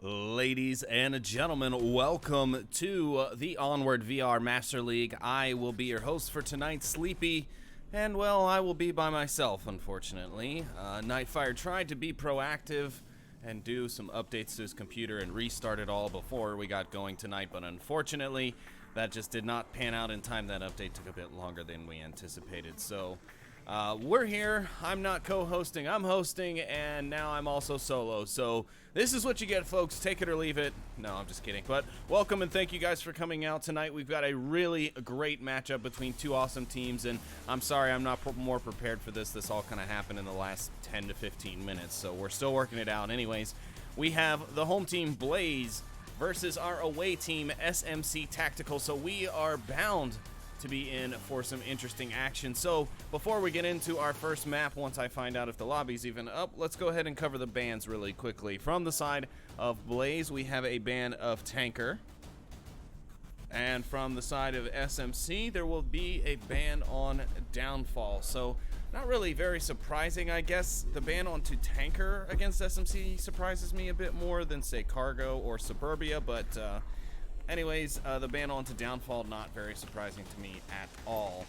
Ladies and gentlemen, welcome to the Onward VR Master League. I will be your host for tonight, Sleepy, and well, I will be by myself, unfortunately. Nightfire tried to be proactive and do some updates to his computer and restart it all before we got going tonight, but unfortunately, that just did not pan out in time. That update took a bit longer than we anticipated, so we're here. I'm not co-hosting, I'm hosting, and now I'm also solo. So this is what you get, folks. Take it or leave it. No, I'm just kidding. But welcome and thank you guys for coming out tonight. We've got a really great matchup between two awesome teams, and I'm sorry I'm not more prepared for this. This all kind of happened in the last 10 to 15 minutes, so we're still working it out. Anyways, we have the home team Blaze versus our away team SMC Tactical, so we are bound to be in for some interesting action. So before we get into our first map, once I find out if the lobby's even up, let's go ahead and cover the bans really quickly. From the side of Blaze, we have a ban of Tanker, and from the side of SMC, there will be a ban on Downfall. So not really very surprising, I guess. The ban onto Tanker against SMC surprises me a bit more than, say, Cargo or Suburbia, but anyways, the ban onto Downfall, not very surprising to me at all.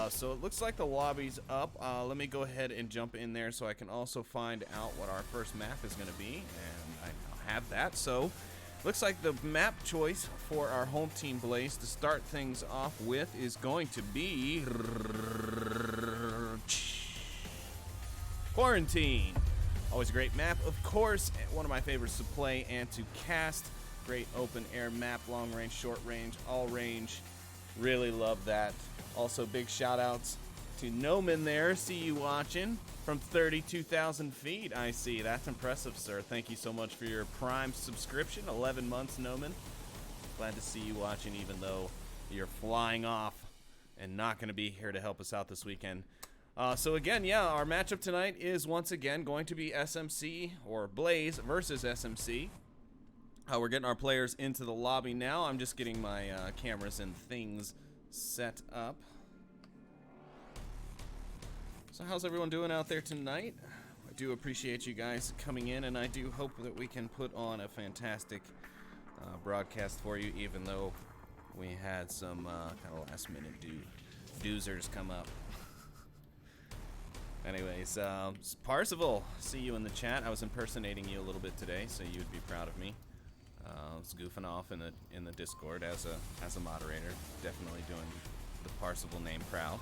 So it looks like the lobby's up. Let me go ahead and jump in there so I can also find out what our first map is going to be, and I now have that. So looks like the map choice for our home team Blaze to start things off with is going to be Quarantine. Always a great map, of course, one of my favorites to play and to cast. Great open air map, long range, short range, all range. Really love that. Also, big shout outs to Noman there. See you watching from 32,000 feet. I see. That's impressive, sir. Thank you so much for your Prime subscription. 11 months, Noman. Glad to see you watching, even though you're flying off and not going to be here to help us out this weekend. So again, yeah, our matchup tonight is once again going to be SMC or Blaze versus SMC. We're getting our players into the lobby now. I'm just getting my cameras and things set up. So how's everyone doing out there tonight? I do appreciate you guys coming in, and I do hope that we can put on a fantastic broadcast for you, even though we had some kind of last minute doozers come up. Anyways, Parzival, see you in the chat. I was impersonating you a little bit today, so you would be proud of me. I was goofing off in the Discord as a moderator, definitely doing the Parzival name proud.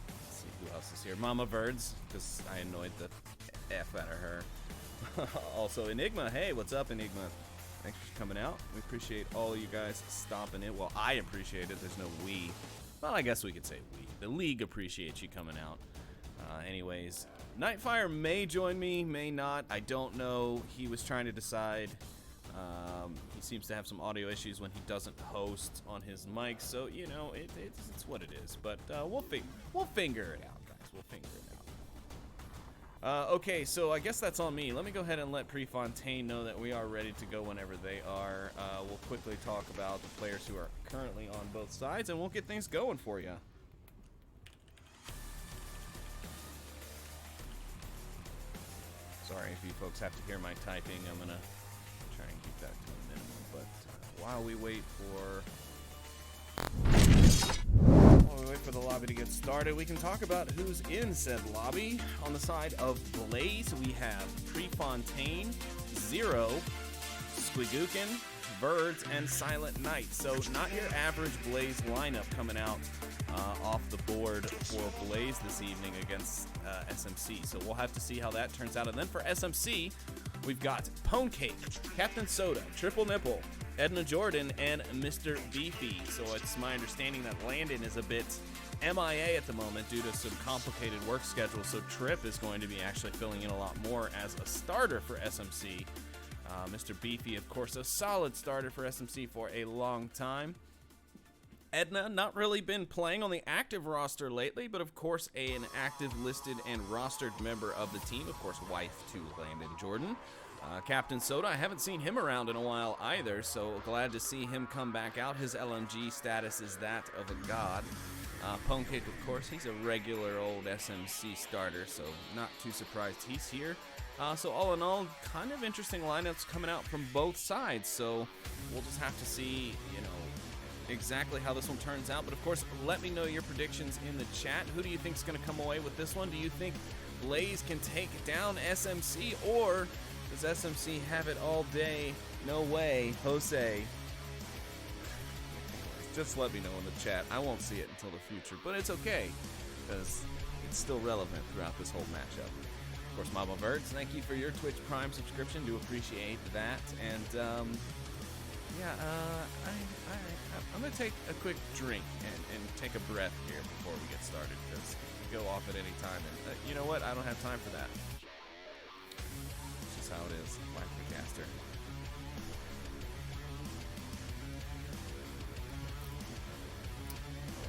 Let's see who else is here. Mama Birds, because I annoyed the F out of her. Also Enigma, hey, what's up, Enigma? Thanks for coming out. We appreciate all you guys stopping in. Well, I appreciate it. There's no we. Well, I guess we could say we. The league appreciates you coming out. Anyways, Nightfire may join me, may not. I don't know. He was trying to decide. He seems to have some audio issues when he doesn't host on his mic, so you know it's what it is. But we'll figure it out, guys. We'll figure it out. Okay, so I guess that's on me. Let me go ahead and let Prefontaine know that we are ready to go whenever they are. We'll quickly talk about the players who are currently on both sides, and we'll get things going for you. Sorry if you folks have to hear my typing. I'm gonna try and keep that to a minimum. But while we wait for the lobby to get started, we can talk about who's in said lobby. On the side of Blaze, we have Prefontaine, Zero, Squigookin, Birds, and Silent Knight. So not your average Blaze lineup coming out off the board for Blaze this evening against SMC. So we'll have to see how that turns out. And then for SMC, we've got Pone Cake, Captain Soda, Triple Nipple, Edna Jordan, and Mr. Beefy. So it's my understanding that Landon is a bit MIA at the moment due to some complicated work schedule. So Trip is going to be actually filling in a lot more as a starter for SMC. Mr. Beefy, of course, a solid starter for SMC for a long time. Edna, not really been playing on the active roster lately, but of course an active listed and rostered member of the team. Of course, wife to Landon Jordan. Captain Soda, I haven't seen him around in a while either, so glad to see him come back out. His LMG status is that of a god. Pone Cake, of course, he's a regular old SMC starter, so not too surprised he's here. So all in all, kind of interesting lineups coming out from both sides. So we'll just have to see, you know, exactly how this one turns out. But of course, let me know your predictions in the chat. Who do you think is going to come away with this one? Do you think Blaze can take down SMC, or does SMC have it all day? No way, Jose. Just let me know in the chat. I won't see it until the future, but it's okay because it's still relevant throughout this whole matchup. Of course, Mama Verts, thank you for your Twitch Prime subscription. Do appreciate that. And yeah, I'm gonna take a quick drink and take a breath here before we get started, because we go off at any time. And you know what? I don't have time for that. It's just how it is, Black the Caster.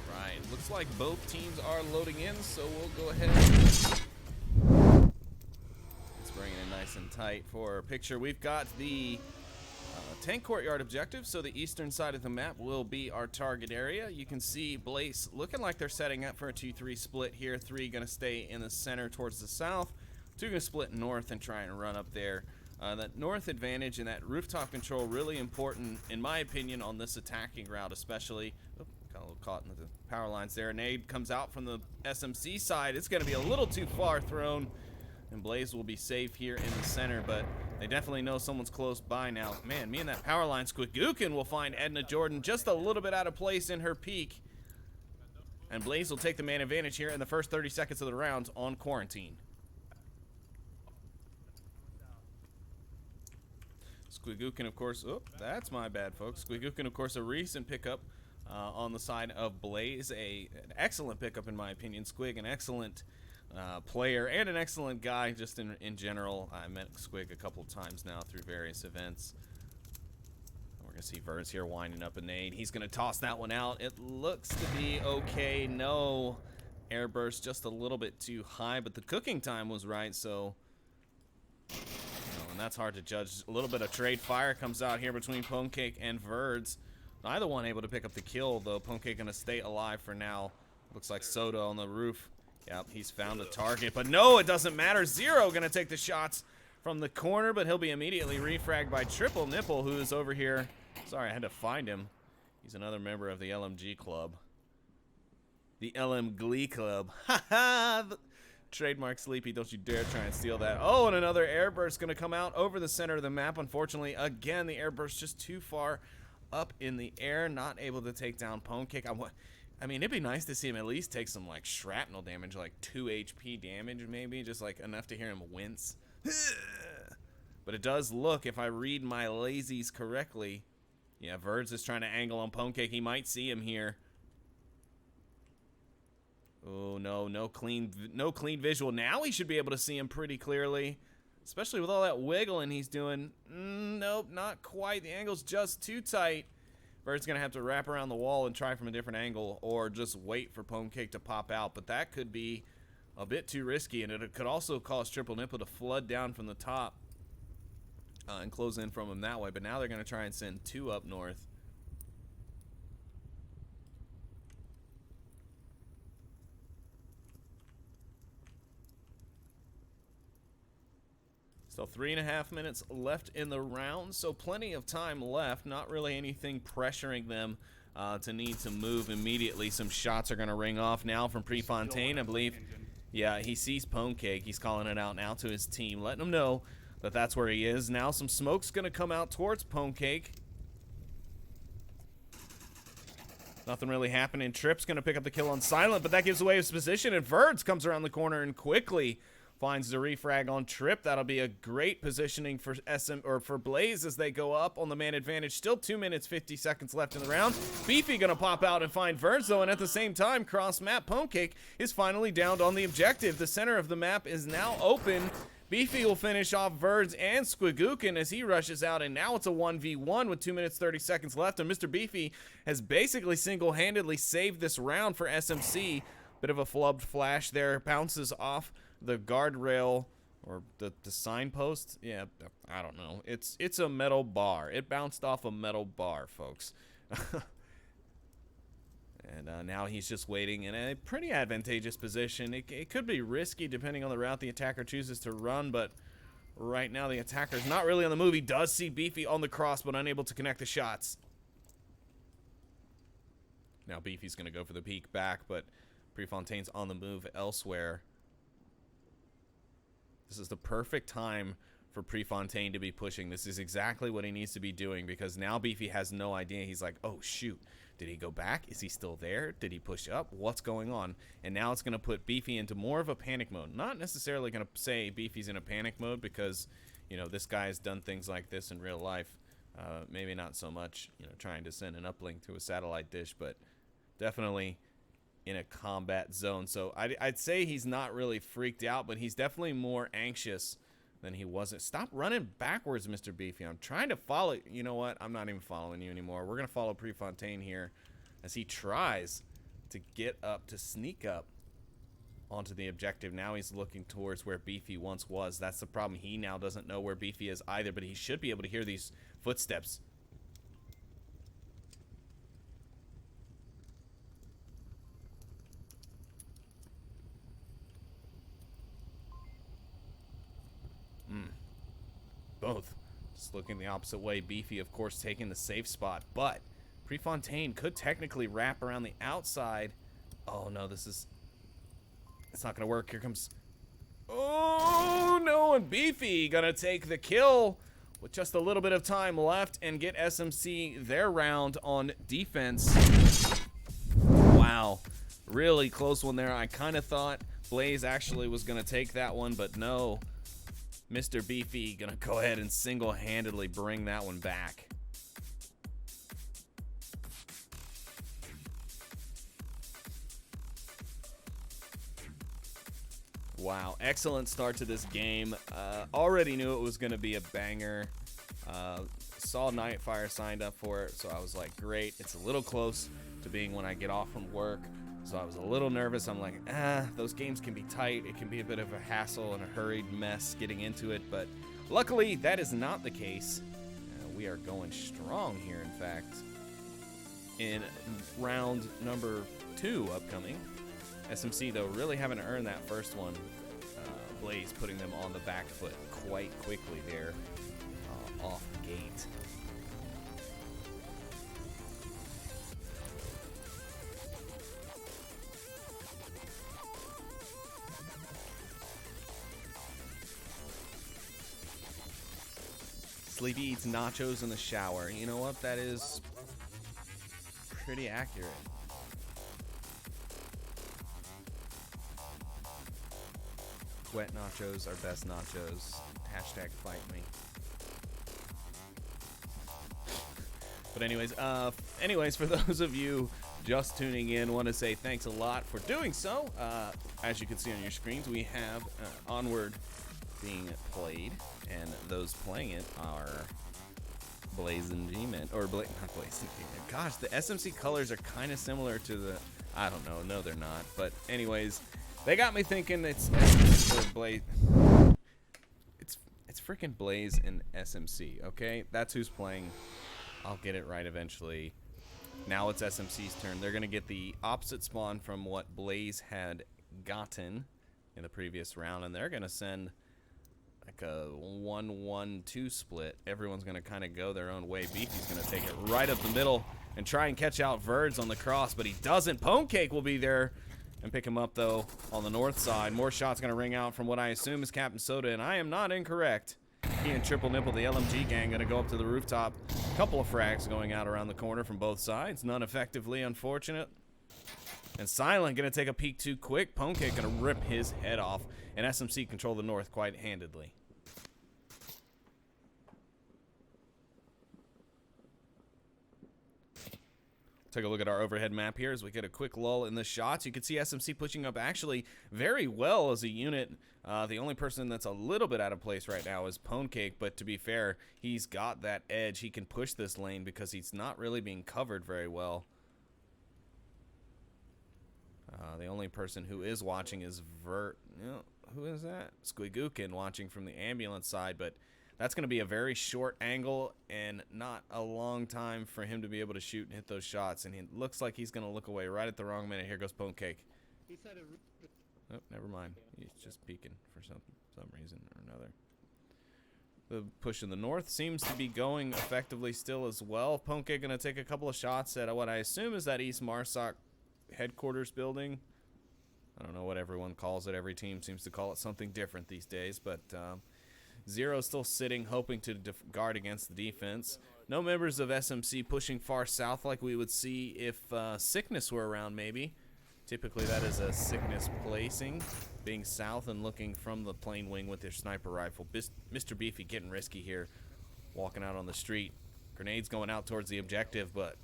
All right, looks like both teams are loading in, so we'll go ahead. Let's bring it in nice and tight for a picture. We've got the tank courtyard objective, so the eastern side of the map will be our target area. You can see Blaze looking like they're setting up for a 2-3 split here. 3 going to stay in the center towards the south. 2 going to split north and try and run up there. That north advantage and that rooftop control really important, in my opinion, on this attacking route especially. Oh, got a little caught in the power lines there. Nade comes out from the SMC side. It's going to be a little too far thrown, and Blaze will be safe here in the center, but they definitely know someone's close by now. Man, me and that power line, Squigookin will find Edna Jordan just a little bit out of place in her peak. And Blaze will take the man advantage here in the first 30 seconds of the round on Quarantine. Squigookin, of course, oh, that's my bad, folks. Squigookin, of course, a recent pickup on the side of Blaze. An excellent pickup, in my opinion. Squig, an excellent player and an excellent guy just in general. I met Squig a couple of times now through various events. We're going to see Verz here winding up a nade. He's going to toss that one out. It looks to be okay. No air burst, just a little bit too high, but the cooking time was right, so... and that's hard to judge. A little bit of trade fire comes out here between Pwnecake and Verz. Neither one able to pick up the kill, though. Pwnecake going to stay alive for now. Looks like Soda on the roof. Yep, he's found a target, but no, it doesn't matter. Zero going to take the shots from the corner, but he'll be immediately refragged by Triple Nipple, who is over here. Sorry, I had to find him. He's another member of the LMG Club. The LM Glee Club. Ha ha! Trademark Sleepy, don't you dare try and steal that. Oh, and another airburst going to come out over the center of the map. Unfortunately, again, the airburst just too far up in the air, not able to take down Pwnecake. I mean, it'd be nice to see him at least take some, like, shrapnel damage, like 2 HP damage, maybe, just, like, enough to hear him wince. But it does look, if I read my lazies correctly, yeah, Verz is trying to angle on Pwnecake. He might see him here. Oh, no clean visual. Now he should be able to see him pretty clearly, especially with all that wiggling he's doing. Nope, not quite. The angle's just too tight. Verz going to have to wrap around the wall and try from a different angle, or just wait for Pwnecake to pop out. But that could be a bit too risky, and it could also cause Triple Nipple to flood down from the top and close in from him that way. But now they're going to try and send 2 up north. Still 3.5 minutes left in the round, so plenty of time left. Not really anything pressuring them to need to move immediately. Some shots are going to ring off now from Prefontaine, I believe. Yeah, he sees Pwnecake. He's calling it out now to his team, letting them know that that's where he is. Now some smoke's going to come out towards Pwnecake. Nothing really happening. Trip's going to pick up the kill on Silent, but that gives away his position, and Verz comes around the corner and quickly finds the refrag on Trip. That'll be a great positioning for for Blaze as they go up on the man advantage. Still 2 minutes 50 seconds left in the round. Beefy gonna pop out and find Verz though, and at the same time, cross map Pwnecake is finally downed on the objective. The center of the map is now open. Beefy will finish off Verz and Squigookin as he rushes out, and now it's a 1v1 with 2 minutes 30 seconds left, and Mr. Beefy has basically single-handedly saved this round for SMC. Bit of a flubbed flash there, bounces off the guardrail or the signpost. Yeah, I don't know. It's a metal bar. It bounced off a metal bar, folks. And now he's just waiting in a pretty advantageous position. It could be risky depending on the route the attacker chooses to run, but right now. The attacker's not really on the move. He does see Beefy on the cross, but unable to connect the shots. Now Beefy's going to go for the peek back, but Prefontaine's on the move elsewhere. This is the perfect time for Prefontaine to be pushing. This is exactly what he needs to be doing, because now Beefy has no idea. He's like, oh, shoot. Did he go back? Is he still there? Did he push up? What's going on? And now it's going to put Beefy into more of a panic mode. Not necessarily going to say Beefy's in a panic mode because, you know, this guy's done things like this in real life. Maybe not so much, you know, trying to send an uplink to a satellite dish, but definitely in a combat zone. So I'd say he's not really freaked out, but he's definitely more anxious than he wasn't. Stop running backwards, Mr. Beefy. I'm trying to follow. You know what? I'm not even following you anymore. We're going to follow Prefontaine here as he tries to get up, to sneak up onto the objective. Now he's looking towards where Beefy once was. That's the problem. He now doesn't know where Beefy is either, but he should be able to hear these footsteps. Both just looking the opposite way. Beefy, of course, taking the safe spot, but Prefontaine could technically wrap around the outside. Oh no, it's not gonna work. Here comes, oh no, and Beefy gonna take the kill with just a little bit of time left and get SMC their round on defense. Wow, really close one there. I kind of thought Blaze actually was gonna take that one, but no. Mr. Beefy gonna go ahead and single-handedly bring that one back. Wow, excellent start to this game. Already knew it was gonna be a banger. Saw Nightfire signed up for it, so I was like, great. It's a little close to being when I get off from work. So I was a little nervous. I'm like, those games can be tight. It can be a bit of a hassle and a hurried mess getting into it. But luckily, that is not the case. We are going strong here, in fact. In round number 2 upcoming. SMC, though, really haven't earned that first one. Blaze putting them on the back foot quite quickly there off the gate. Sleepy eats nachos in the shower. You know what? That is pretty accurate. Wet nachos are best nachos. Hashtag fight me. But anyways, for those of you just tuning in, want to say thanks a lot for doing so. As you can see on your screens, we have Onward being played, and those playing it are Blaze and G-Man, or not Blaze and G-Man. Gosh, the SMC colors are kind of similar to the, I don't know, no they're not, but anyways, they got me thinking it's SMC or Blaze. It's freaking Blaze and SMC, okay? That's who's playing. I'll get it right eventually. Now it's SMC's turn. They're gonna get the opposite spawn from what Blaze had gotten in the previous round, and they're gonna send like a 1-1-2 split. Everyone's going to kind of go their own way. Beefy's going to take it right up the middle and try and catch out Verds on the cross, but he doesn't. Ponecake will be there and pick him up, though, on the north side. More shots going to ring out from what I assume is Captain Soda, and I am not incorrect. He and Triple Nipple, the LMG gang, going to go up to the rooftop. A couple of frags going out around the corner from both sides. None effectively, unfortunate. And Silent going to take a peek too quick. Ponecake going to rip his head off. And SMC control the north quite handedly. Take a look at our overhead map here as we get a quick lull in the shots. You can see SMC pushing up actually very well as a unit. The only person that's a little bit out of place right now is Ponecake, but to be fair, he's got that edge. He can push this lane because he's not really being covered very well. The only person who is watching is who is that? Squigookin watching from the ambulance side, but that's going to be a very short angle and not a long time for him to be able to shoot and hit those shots. And it looks like he's going to look away right at the wrong minute. Here goes Ponecake. Oh, never mind. He's just peeking for some reason or another. The push in the north seems to be going effectively still as well. Ponke going to take a couple of shots at what I assume is that East Marsoc headquarters building. I don't know what everyone calls it. Every team seems to call it something different these days. But Zero still sitting, hoping to guard against the defense. No members of SMC pushing far south like we would see if Sickness were around, maybe. Typically that is a Sickness placing, being south and looking from the plane wing with their sniper rifle. Mr. Beefy getting risky here, walking out on the street. Grenades going out towards the objective, but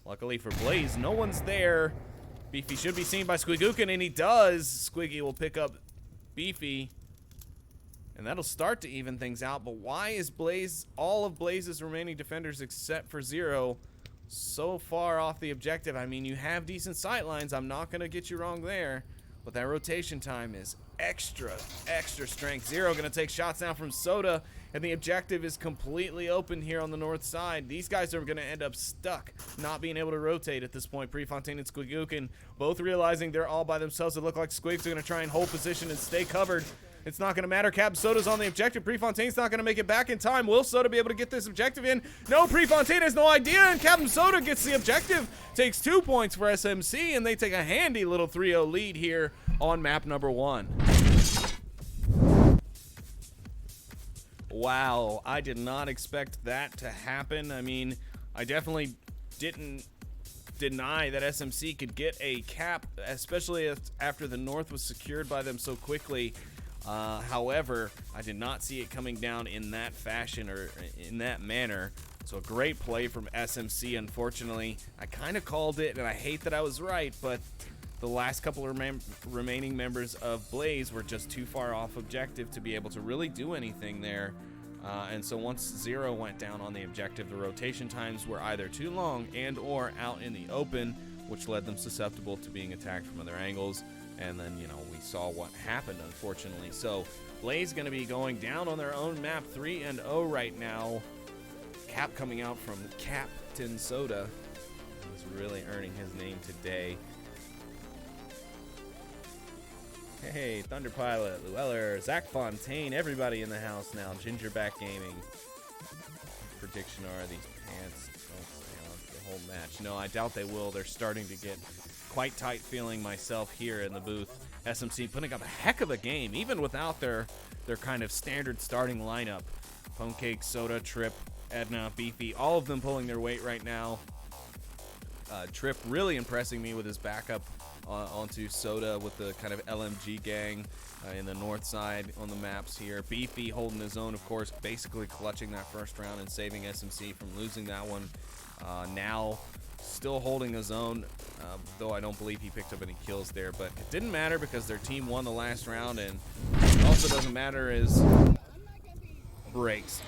luckily for Blaze, no one's there. Beefy should be seen by Squigookin, and he does. Squiggy will pick up Beefy, and that'll start to even things out. But why is Blaze, all of Blaze's remaining defenders except for Zero, so far off the objective? I mean, you have decent sight lines. I'm not going to get you wrong there. But that rotation time is extra strength. Zero going to take shots now from Soda. And the objective is completely open here on the north side. These guys are going to end up stuck, not being able to rotate at this point. Prefontaine and Squigookin both realizing they're all by themselves. It look like Squigs are going to try and hold position and stay covered. It's not going to matter. Captain Soda's on the objective. Prefontaine's not going to make it back in time. Will Soda be able to get this objective in? No, Prefontaine has no idea, and Captain Soda gets the objective. Takes 2 points for SMC, and they take a handy little 3-0 lead here on map number 1. Wow, I did not expect that to happen. I mean, I definitely didn't deny that SMC could get a cap, especially after the north was secured by them so quickly. However, I did not see it coming down in that fashion or in that manner. So a great play from SMC. Unfortunately, I kind of called it, and I hate that I was right, but the last couple of remaining members of Blaze were just too far off objective to be able to really do anything there. And so once Zero went down on the objective, the rotation times were either too long and or out in the open, which led them susceptible to being attacked from other angles. And then, you know, we saw what happened, unfortunately. So Blaze going to be going down on their own map, 3-0 right now. Cap coming out from Captain Soda. He's really earning his name today. Hey, Thunder Pilot, Llewellyn, Zach Fontaine, everybody in the house now. Gingerback Gaming. Prediction are these pants don't stay on for the whole match. No, I doubt they will. They're starting to get quite tight feeling myself here in the booth. SMC putting up a heck of a game, even without their kind of standard starting lineup. Pwnecake, Soda, Trip, Edna, Beefy, all of them pulling their weight right now. Trip really impressing me with his backup onto Soda with the kind of LMG gang in the north side on the maps here. Beefy holding his own, of course, basically clutching that first round and saving SMC from losing that one. Now still holding his own, though I don't believe he picked up any kills there, but it didn't matter because their team won the last round, and it also doesn't matter is breaks.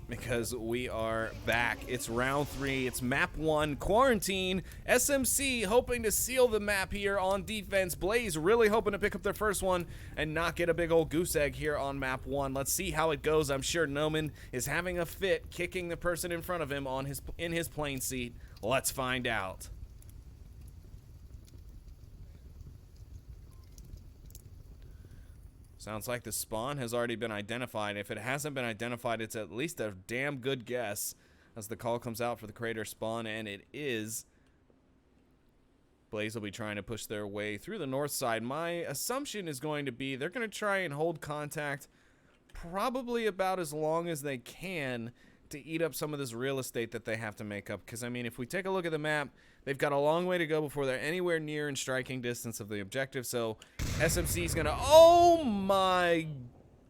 Because we are back. It's round 3. It's map 1, Quarantine. SMC hoping to seal the map here on defense. Blaze really hoping to pick up their first one and not get a big old goose egg here on map 1. Let's see how it goes. I'm sure Noman is having a fit, kicking the person in front of him in his plane seat. Let's find out. Sounds like the spawn has already been identified. If it hasn't been identified, it's at least a damn good guess as the call comes out for the crater spawn, and it is. Blaze will be trying to push their way through the north side. My assumption is going to be they're going to try and hold contact probably about as long as they can to eat up some of this real estate that they have to make up. Because, I mean, if we take a look at the map, they've got a long way to go before they're anywhere near in striking distance of the objective. So SMC is going to... Oh, my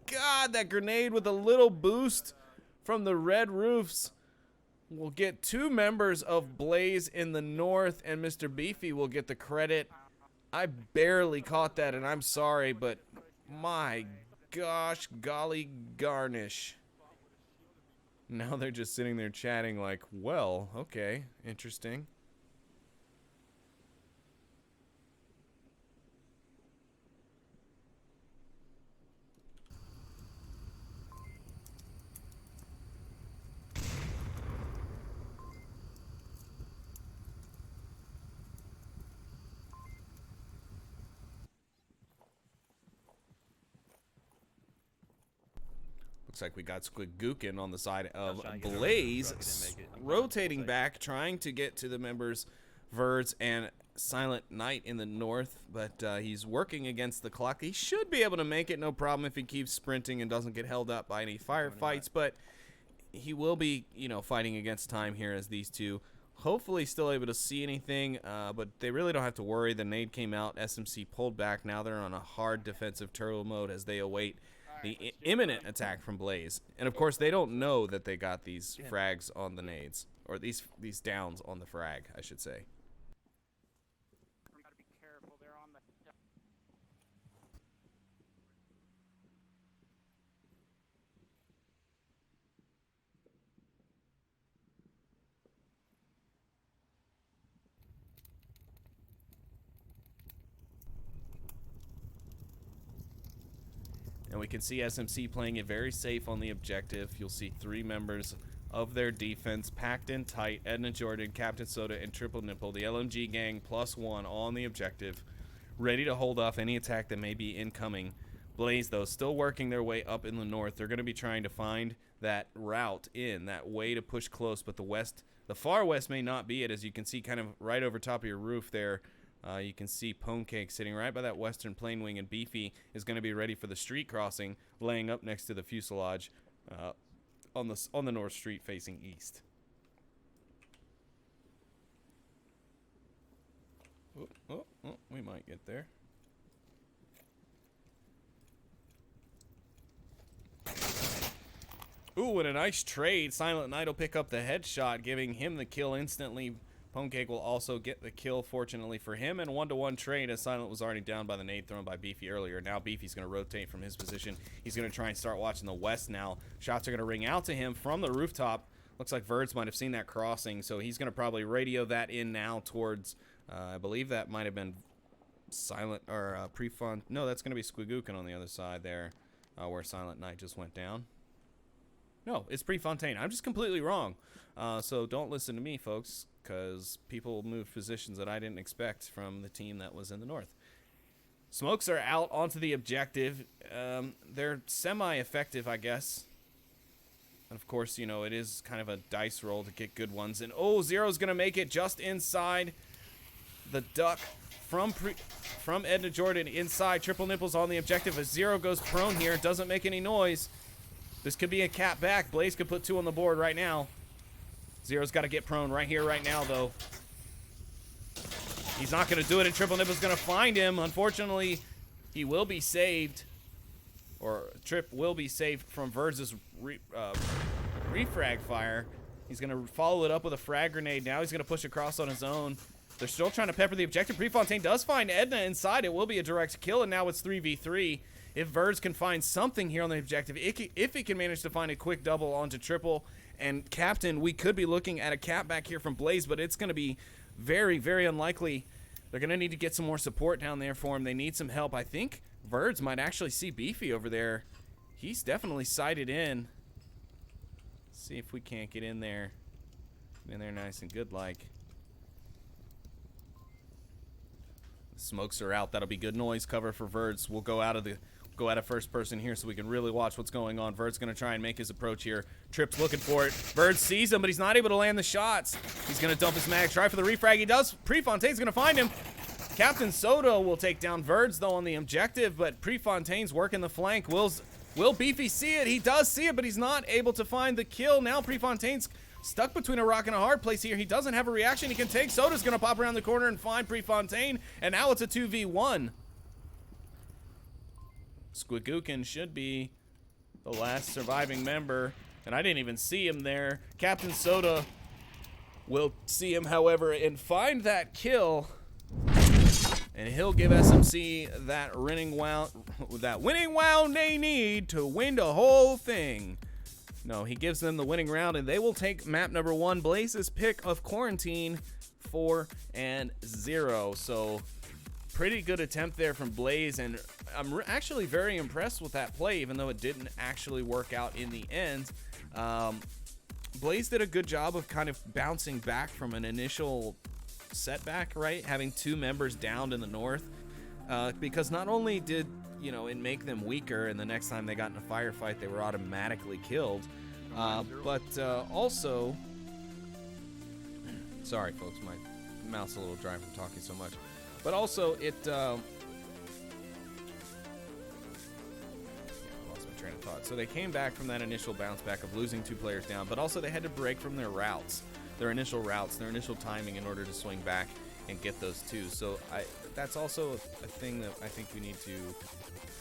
God. That grenade with a little boost from the red roofs will get 2 members of Blaze in the north, and Mr. Beefy will get the credit. I barely caught that, and I'm sorry, but my gosh, golly garnish. Now they're just sitting there chatting like, well, okay, interesting. Looks like we got Squigookin on the side of Blaze, rotating back, trying to get to the members Verds and Silent Knight in the north, but he's working against the clock. He should be able to make it, no problem, if he keeps sprinting and doesn't get held up by any firefights, but he will be, you know, fighting against time here as these two hopefully still able to see anything, but they really don't have to worry. The nade came out, SMC pulled back. Now they're on a hard defensive turbo mode as they await the imminent attack from Blaze. And of course they don't know that they got these frags on the nades, or these downs on the frag, I should say. And we can see SMC playing it very safe on the objective. You'll see 3 members of their defense packed in tight. Edna Jordan, Captain Soda, and Triple Nipple, the LMG gang +1 on the objective, ready to hold off any attack that may be incoming. Blaze, though, still working their way up in the north. They're going to be trying to find that route in, that way to push close, but the far west may not be it, as you can see kind of right over top of your roof there. You can see Pwnecake sitting right by that western plane wing, and Beefy is going to be ready for the street crossing, laying up next to the fuselage on the north street facing east. Oh, we might get there. Ooh, and a nice trade. Silent Knight will pick up the headshot, giving him the kill instantly. Pwnecake will also get the kill, fortunately for him, and 1-to-1 trade, as Silent was already down by the nade thrown by Beefy earlier. Now Beefy's going to rotate from his position. He's going to try and start watching the west now. Shots are going to ring out to him from the rooftop. Looks like Verds might have seen that crossing, so he's going to probably radio that in now towards, I believe that might have been Silent, or Prefont. No, that's going to be Squigookin on the other side there, where Silent Knight just went down. No, it's Prefontaine. I'm just completely wrong. So don't listen to me, folks, because people moved positions that I didn't expect from the team that was in the north. Smokes are out onto the objective. They're semi-effective, I guess. And of course, you know, it is kind of a dice roll to get good ones. And oh, Zero's going to make it just inside the duck from Edna Jordan inside. Triple Nipples on the objective as Zero goes prone here. Doesn't make any noise. This could be a cap back. Blaze could put 2 on the board right now. Zero's got to get prone right here, right now, though. He's not going to do it, and Triple Nipple's going to find him. Unfortunately, he will be saved. Or Trip will be saved from Verds' refrag fire. He's going to follow it up with a frag grenade. Now he's going to push across on his own. They're still trying to pepper the objective. Prefontaine does find Edna inside. It will be a direct kill, and now it's 3v3. If Verds can find something here on the objective, if he can manage to find a quick double onto Triple and Captain, we could be looking at a cap back here from Blaze, but it's going to be very, very unlikely. They're going to need to get some more support down there for him. They need some help. I think Verds might actually see Beefy over there. He's definitely sighted in. Let's see if we can't get in there. Get in there nice and good like. Smokes are out. That'll be good noise cover for Verds. We'll go out of first person here so we can really watch what's going on. Verds going to try and make his approach here. Trip's looking for it. Verds sees him, but he's not able to land the shots. He's going to dump his mag. Try for the refrag. He does. Prefontaine's going to find him. Captain Soda will take down Verds, though, on the objective, but Prefontaine's working the flank. Will Beefy see it? He does see it, but he's not able to find the kill. Now Prefontaine's stuck between a rock and a hard place here. He doesn't have a reaction he can take. Soda's going to pop around the corner and find Prefontaine, and now it's a 2v1. Squigookin should be the last surviving member, and I didn't even see him there. Captain Soda will see him, however, and find that kill, and he'll give SMC that winning round they need to win the whole thing. No, he gives them the winning round, and they will take map number 1, Blaze's pick of Quarantine, 4-0. So pretty good attempt there from Blaze, and I'm actually very impressed with that play, even though it didn't actually work out in the end. Blaze did a good job of kind of bouncing back from an initial setback, right? Having 2 members downed in the north, because not only did you know, and make them weaker, and the next time they got in a firefight, they were automatically killed. But also, sorry folks, my mouth's a little dry from talking so much. But also, it I lost my train of thought. So they came back from that initial bounce back of losing 2 players down, but also they had to break from their routes, their initial timing in order to swing back and get those 2. So that's also a thing that I think we need to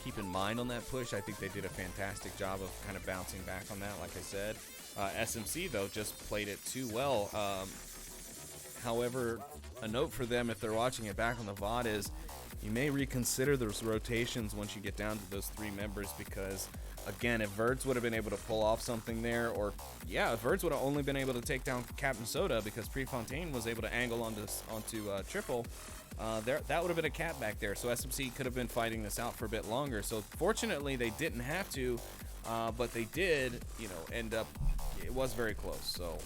keep in mind on that push. I think they did a fantastic job of kind of bouncing back on that, like I said. SMC, though, just played it too well. However, a note for them, if they're watching it back on the VOD, is you may reconsider those rotations once you get down to those 3 members, because, again, if Verds would have been able to pull off something there, or, yeah, if Verds would have only been able to take down Captain Soda because Prefontaine was able to angle onto Triple, that would have been a cap back there. So SMC could have been fighting this out for a bit longer. So fortunately, they didn't have to, but they did, you know, end up, it was very close. So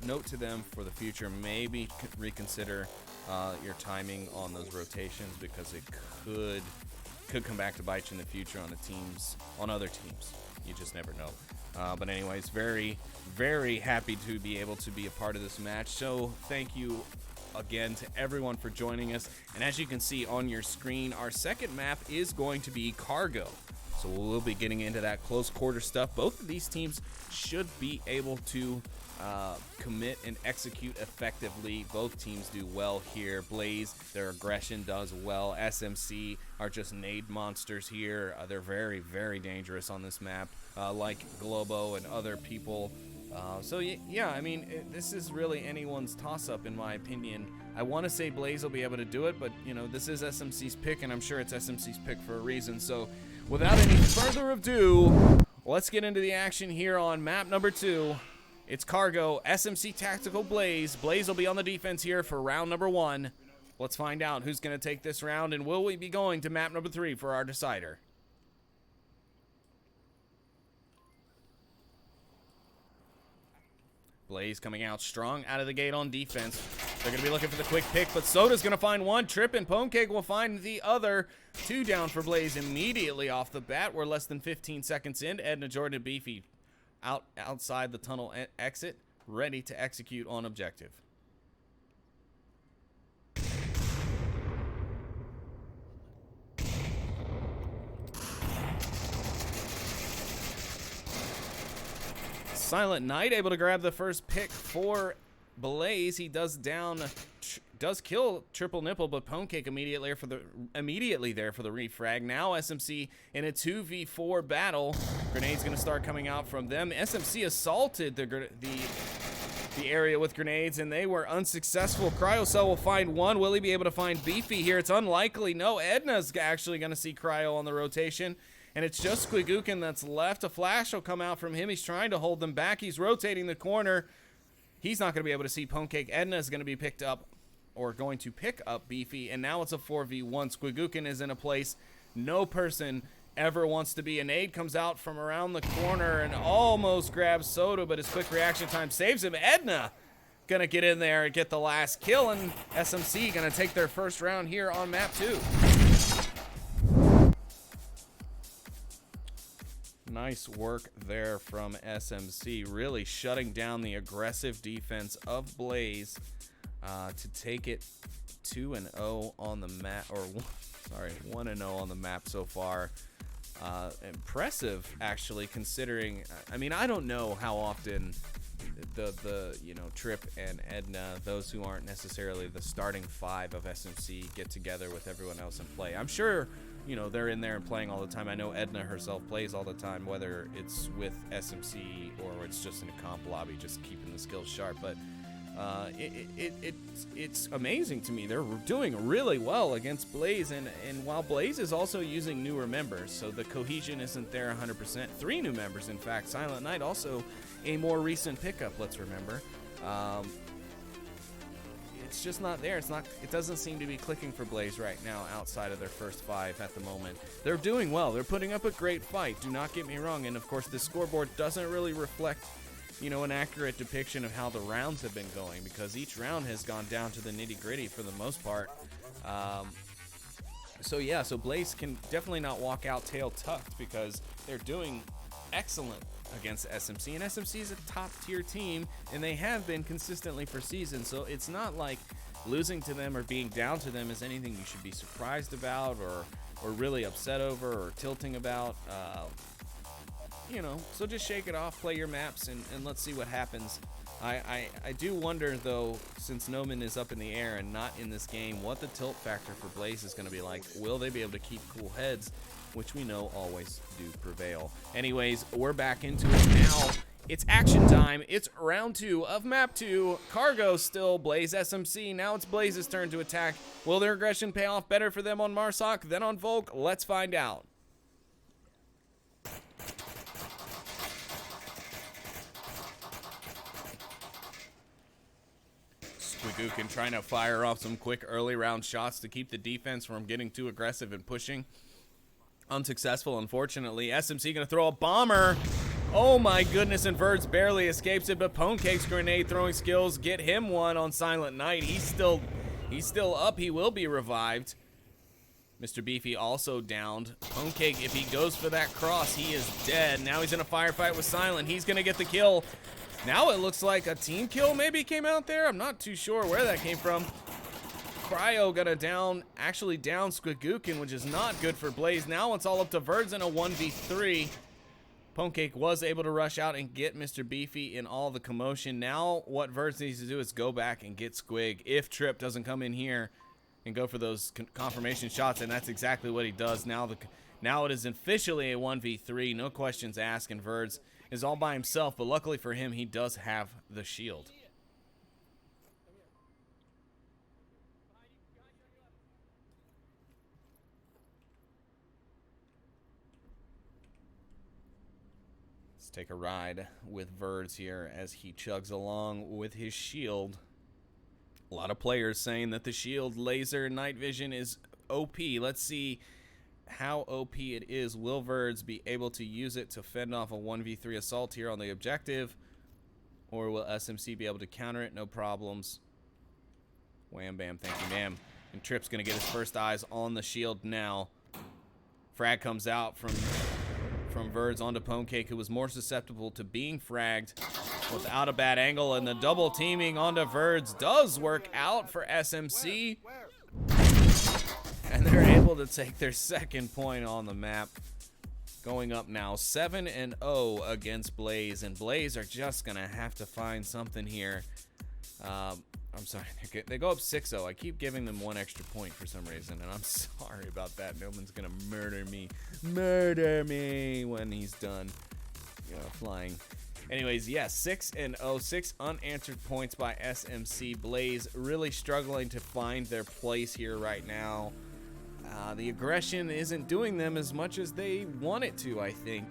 note to them for the future, maybe reconsider your timing on those rotations, because it could come back to bite you in the future on other teams. You just never know. But anyways, very, very happy to be able to be a part of this match. So thank you again to everyone for joining us. And as you can see on your screen, our second map is going to be Cargo. So we'll be getting into that close quarter stuff. Both of these teams should be able to commit and execute effectively. Both teams do well here. Blaze, their aggression does well. SMC are just nade monsters here. They're very, very dangerous on this map, like Globo and other people. So yeah, I mean, this is really anyone's toss-up in my opinion. I want to say Blaze will be able to do it, but you know, this is SMC's pick, and I'm sure it's SMC's pick for a reason. So without any further ado, let's get into the action here on map number 2. It's Cargo, SMC Tactical Blaze. Blaze will be on the defense here for round number 1. Let's find out who's going to take this round, and will we be going to map number 3 for our decider. Blaze coming out strong out of the gate on defense. They're going to be looking for the quick pick, but Soda's going to find one. Trip and Ponecake will find the other. 2 down for Blaze immediately off the bat. We're less than 15 seconds in. Edna, Jordan, and Beefy outside the tunnel exit, ready to execute on objective. Silent Knight able to grab the first pick for Blaze. He does kill Triple Nipple, but Ponecake immediately there for the refrag. Now SMC in a 2v4 battle. Grenades gonna start coming out from them. SMC assaulted the area with grenades, and they were unsuccessful. Cryocell will find one. Will he be able to find Beefy here? It's unlikely. No, Edna's actually gonna see Cryo on the rotation. And it's just Squigookin that's left. A flash will come out from him. He's trying to hold them back. He's rotating the corner. He's not going to be able to see Ponecake. Edna is going to be picked up, or going to pick up Beefy. And now it's a 4v1. Squigookin is in a place no person ever wants to be. An aid comes out from around the corner and almost grabs Soda, but his quick reaction time saves him. Edna going to get in there and get the last kill. And SMC going to take their first round here on map 2. Nice work there from SMC, really shutting down the defense of Blaze to take it 2-0 on the map, or sorry, 1-0 on the map so far. Impressive, actually, considering. I mean, I don't know how often the Trip and Edna, those who aren't necessarily the starting 5 of SMC, get together with everyone else and play. I'm sure, they're in there and playing all the time. I know Edna herself plays all the time, whether it's with SMC or it's just in a comp lobby, just keeping the skills sharp. But it's amazing to me. They're doing really well against Blaze, and while Blaze is also using newer members, so the cohesion isn't there 100%. 3 new members, in fact. Silent Knight also a more recent pickup, let's remember. It's just not there. It doesn't seem to be clicking for Blaze right now outside of their first 5 at the moment. They're doing well. They're putting up a great fight. Do not get me wrong. And of course, the scoreboard doesn't really reflect, an accurate depiction of how the rounds have been going, because each round has gone down to the nitty-gritty for the most part. So yeah, so Blaze can definitely not walk out tail tucked because they're doing excellent against SMC, and SMC is a top tier team, and they have been consistently for seasons. So it's not like losing to them or being down to them is anything you should be surprised about or really upset over or tilting about. You know, so just shake it off, play your maps, and let's see what happens. I do wonder, though, since Noman is up in the air and not in this game, what the tilt factor for Blaze is going to be like. Will they be able to keep cool heads, which we know always do prevail. Anyways, we're back into it now. It's action time. It's round 2 of map 2. Cargo still Blaze SMC. Now it's Blaze's turn to attack. Will their aggression pay off better for them on Marsoc than on Volk? Let's find out. Squigookin trying to fire off some quick early round shots to keep the defense from getting too aggressive and pushing. Unsuccessful, unfortunately. SMC gonna throw a bomber. Oh my goodness, and Verds barely escapes it, but Ponecake's grenade throwing skills get him one on Silent Night. He's still up. He will be revived. Mr. Beefy also downed. Ponecake, if he goes for that cross, he is dead. Now he's in a firefight with Silent. He's gonna get the kill. Now it looks like a team kill maybe came out there. I'm not too sure where that came from. Cryo gonna down Squigookin, which is not good for Blaze. Now it's all up to Verds in a 1v3. Ponecake was able to rush out and get Mr. Beefy in all the commotion. Now what Verds needs to do is go back and get Squig if Trip doesn't come in here and go for those confirmation shots, and that's exactly what he does. Now it is officially a 1v3, no questions asked, and Verds is all by himself, but luckily for him, he does have the shield. Let's take a ride with Verds here as he chugs along with his shield. A lot of players saying that the shield laser night vision is OP. Let's see how OP it is. Will Verds be able to use it to fend off a 1v3 assault here on the objective? Or will SMC be able to counter it? No problems. Wham bam, thank you ma'am. And Trip's gonna get his first eyes on the shield now. Frag comes out from Verds onto Ponecake, who was more susceptible to being fragged without a bad angle, and the double teaming onto Verds does work out for SMC. And they're able to take their second point on the map. Going up now 7-0 against Blaze, and Blaze are just gonna have to find something here. I'm sorry, they go up 6-0. I keep giving them one extra point for some reason, and I'm sorry about that. Noman's gonna murder me when he's done, flying. Anyways, yeah, 6-0, 6 unanswered points by SMC. Blaze really struggling to find their place here right now. The aggression isn't doing them as much as they want it to, I think.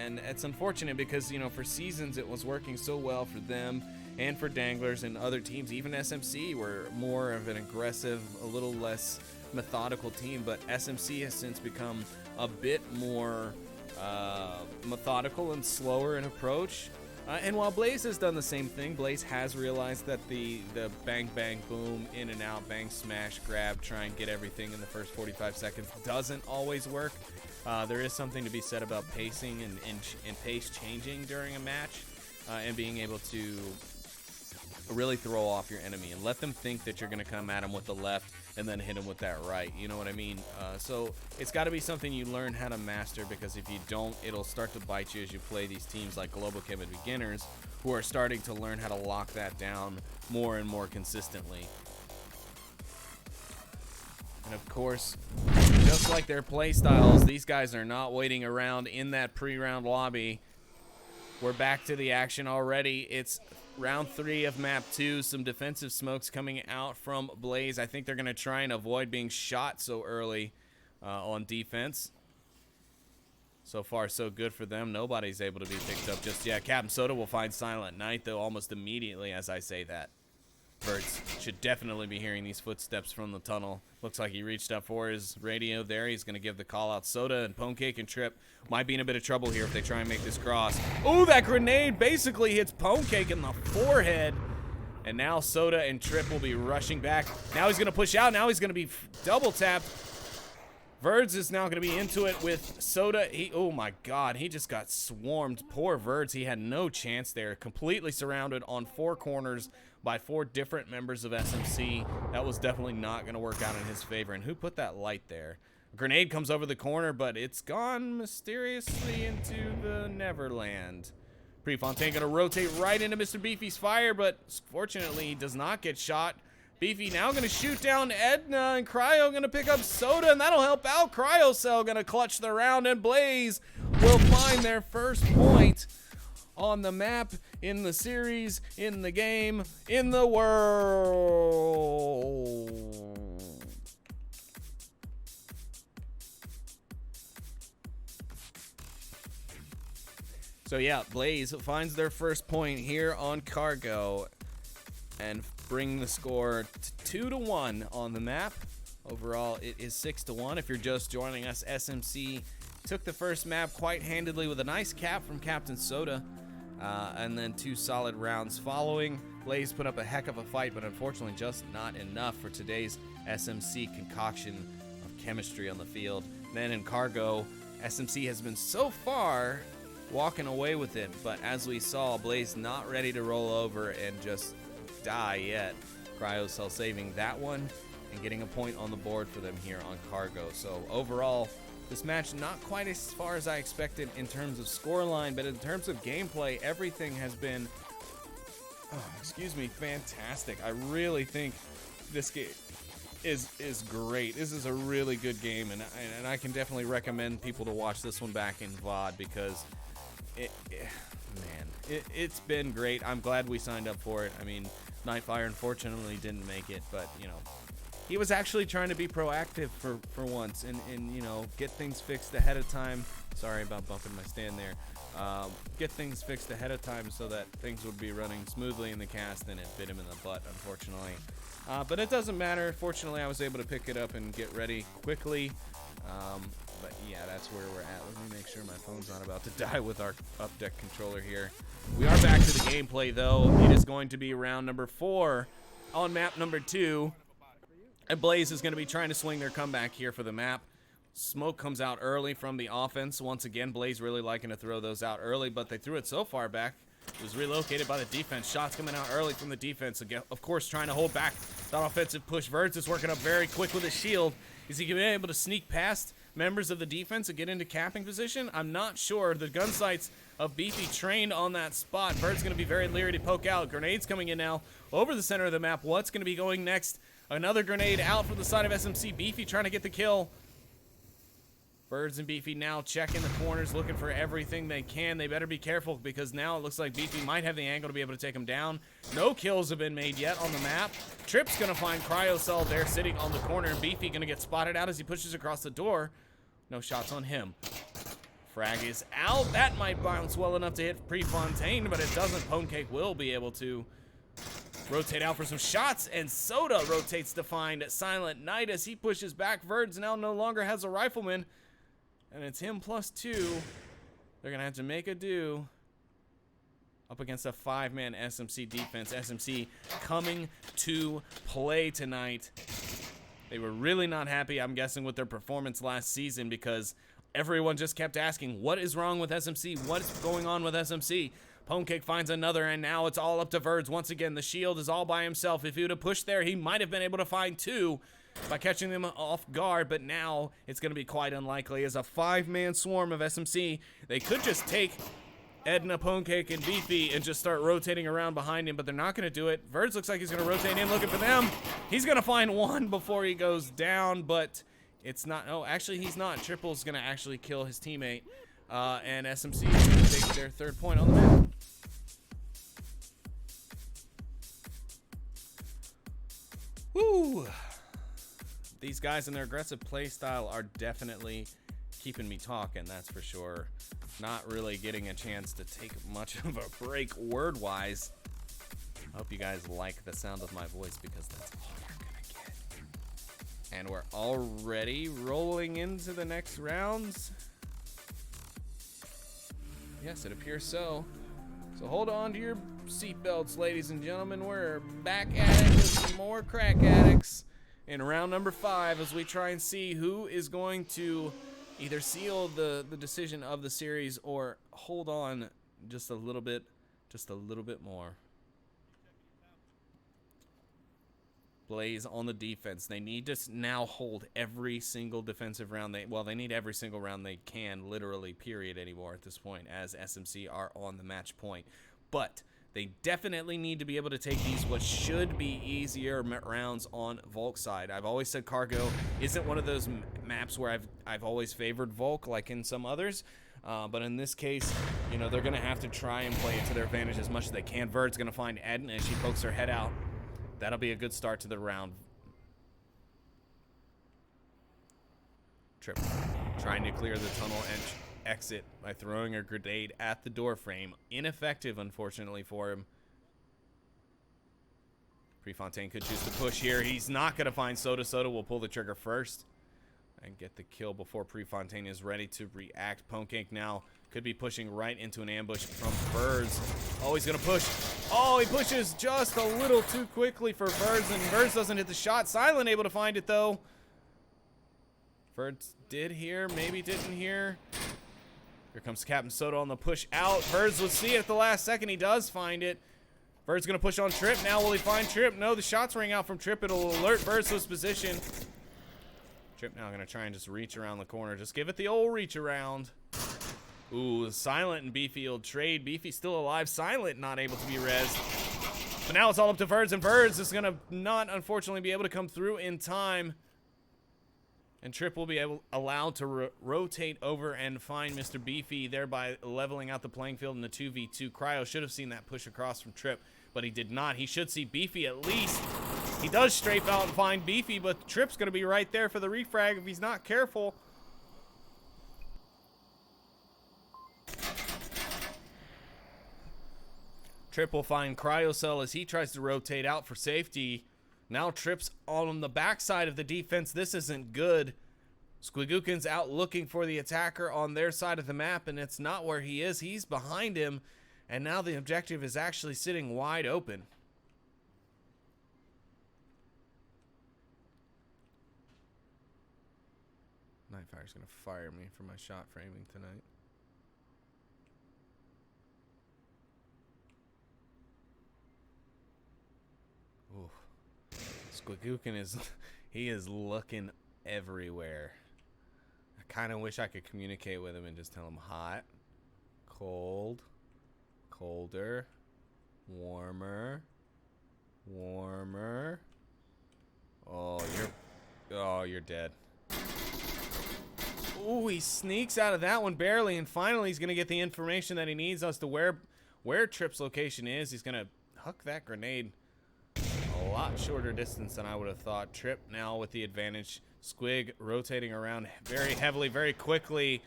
And it's unfortunate because, for seasons it was working so well for them and for Danglers and other teams. Even SMC were more of an aggressive, a little less methodical team. But SMC has since become a bit more methodical and slower in approach. And while Blaze has done the same thing, Blaze has realized that the bang, bang, boom, in and out, bang, smash, grab, try and get everything in the first 45 seconds doesn't always work. There is something to be said about pacing and pace changing during a match and being able to really throw off your enemy and let them think that you're going to come at them with the left and then hit them with that right. You know what I mean? So it's got to be something you learn how to master, because if you don't, it'll start to bite you as you play these teams like Global Chem and Beginners, who are starting to learn how to lock that down more and more consistently. And of course, just like their play styles, these guys are not waiting around in that pre-round lobby. We're back to the action already. It's round 3 of map 2. Some defensive smokes coming out from Blaze. I think they're going to try and avoid being shot so early on defense. So far, so good for them. Nobody's able to be picked up just yet. Captain Soda will find Silent Night, though, almost immediately as I say that. Verds should definitely be hearing these footsteps from the tunnel. Looks like he reached up for his radio there. He's going to give the call out. Soda and Ponecake and Trip might be in a bit of trouble here if they try and make this cross. Oh, that grenade basically hits Ponecake in the forehead. And now Soda and Trip will be rushing back. Now he's going to push out. Now he's going to be double tapped. Verds is now going to be into it with Soda. Oh my god, he just got swarmed. Poor Verds, he had no chance there. Completely surrounded on 4 corners by 4 different members of SMC. That was definitely not going to work out in his favor. And who put that light there? A grenade comes over the corner, but it's gone mysteriously into the Neverland. Prefontaine going to rotate right into Mr. Beefy's fire, but fortunately he does not get shot. Beefy now going to shoot down Edna, and Cryo going to pick up Soda, and that'll help out. Cryocell going to clutch the round, and Blaze will find their first point on the map, in the series, in the game, in the world. So yeah, Blaze finds their first point here on Cargo and bring the score to 2-1 on the map. Overall, it is 6-1. If you're just joining us, SMC took the first map quite handedly with a nice cap from Captain Soda, and then 2 solid rounds following. Blaze put up a heck of a fight, but unfortunately just not enough for today's SMC concoction of chemistry on the field. Then in Cargo, SMC has been so far walking away with it, but as we saw, Blaze not ready to roll over and just die yet. Cryocell saving that one and getting a point on the board for them here on Cargo. So overall, this match not quite as far as I expected in terms of scoreline, but in terms of gameplay, everything has been, fantastic. I really think this game is great. This is a really good game, and I can definitely recommend people to watch this one back in VOD because it's been great. I'm glad we signed up for it. I mean, Nightfire unfortunately didn't make it, but you know, he was actually trying to be proactive for once and you know, get things fixed ahead of time. Sorry about bumping my stand there. Get things fixed ahead of time so that things would be running smoothly in the cast, and it bit him in the butt, unfortunately. But it doesn't matter. Fortunately, I was able to pick it up and get ready quickly. But yeah, that's where we're at. Let me make sure my phone's not about to die with our up deck controller here. We are back to the gameplay, though. It is going to be round number 4 on map number 2. And Blaze is going to be trying to swing their comeback here for the map. Smoke comes out early from the offense. Once again, Blaze really liking to throw those out early, but they threw it so far back. It was relocated by the defense. Shots coming out early from the defense. Again, of course, trying to hold back that offensive push. Verds is working up very quick with his shield. Is he going to be able to sneak past members of the defense and get into capping position? I'm not sure. The gun sights of Beefy trained on that spot. Verds going to be very leery to poke out. Grenades coming in now over the center of the map. What's going to be going next? Another grenade out from the side of SMC. Beefy trying to get the kill. Verds and Beefy now checking the corners, looking for everything they can. They better be careful because now it looks like Beefy might have the angle to be able to take him down. No kills have been made yet on the map. Trip's going to find Cryocell there sitting on the corner, and Beefy going to get spotted out as he pushes across the door. No shots on him. Frag is out. That might bounce well enough to hit Prefontaine, but it doesn't. Ponecake will be able to rotate out for some shots, and Soda rotates to find Silent Night as he pushes back. Verds now no longer has a rifleman, and it's him +2. They're going to have to make a do up against a 5-man SMC defense. SMC coming to play tonight. They were really not happy, I'm guessing, with their performance last season because everyone just kept asking, what is wrong with SMC? What is going on with SMC? Ponecake finds another, and now it's all up to Verds. Once again, the shield is all by himself. If he would have pushed there, he might have been able to find 2 by catching them off guard, but now it's going to be quite unlikely. As a 5-man swarm of SMC, they could just take Edna, Ponecake, and Beefy and just start rotating around behind him, but they're not going to do it. Verds looks like he's going to rotate in looking for them. He's going to find 1 before he goes down, but it's not. Oh, actually, he's not. Triple's going to actually kill his teammate, and SMC is going to take their 3rd point on the map. Woo! These guys and their aggressive play style are definitely keeping me talking, that's for sure. Not really getting a chance to take much of a break word-wise. I hope you guys like the sound of my voice because that's all you're gonna get. And we're already rolling into the next rounds. Yes, it appears so. So hold on to your seatbelts, ladies and gentlemen. We're back at it with some more crack addicts. in round number 5 as we try and see who is going to either seal the decision of the series or hold on just a little bit more. Blaze on the defense. They need to now hold every single defensive round. They need every single round they can, literally, period, anymore at this point, as SMC are on the match point. But they definitely need to be able to take these what should be easier rounds on Volk's side. I've always said Cargo isn't one of those maps where I've always favored Volk like in some others. But in this case, you know, they're going to have to try and play it to their advantage as much as they can. Verd's going to find Eden as she pokes her head out. That'll be a good start to the round. Trip trying to clear the tunnel and exit by throwing a grenade at the door frame. Ineffective, unfortunately, for him. Prefontaine could choose to push here. He's not going to find Soda. Soda will pull the trigger first and get the kill before Prefontaine is ready to react. Pwnkank now could be pushing right into an ambush from Verz. Oh, he's going to push. Oh, he pushes just a little too quickly for Verz, and Verz doesn't hit the shot. Silent able to find it, though. Verz did hear, maybe didn't hear. Here comes Captain Soda on the push out. Verz will see it at the last second. He does find it. Verz going to push on Trip. Now will he find Trip? No, the shots ring out from Trip. It'll alert Verz to his position. Trip now going to try and just reach around the corner. Just give it the old reach around. Ooh, Silent and Beefy will trade. Beefy still alive. Silent not able to be rezzed. But now it's all up to Verz, and Verz is going to not, unfortunately, be able to come through in time. And Trip will be allowed to rotate over and find Mr. Beefy, thereby leveling out the playing field in the 2v2. Cryo should have seen that push across from Trip, but he did not. He should see Beefy at least. He does strafe out and find Beefy, but Trip's going to be right there for the refrag if he's not careful. Trip will find Cryocell as he tries to rotate out for safety. Now Trip's on the backside of the defense. This isn't good. Squigookin's out looking for the attacker on their side of the map, and it's not where he is. He's behind him, and now the objective is actually sitting wide open. Nightfire's going to fire me for my shot framing tonight. Ooh. Squigookin is looking everywhere. I kind of wish I could communicate with him and just tell him hot, cold, colder, warmer, warmer. Oh, you're dead. Ooh, he sneaks out of that one barely, and finally he's going to get the information that he needs as to where Trip's location is. He's going to huck that grenade a lot shorter distance than I would have thought. Trip now with the advantage. Squig rotating around very heavily, very quickly.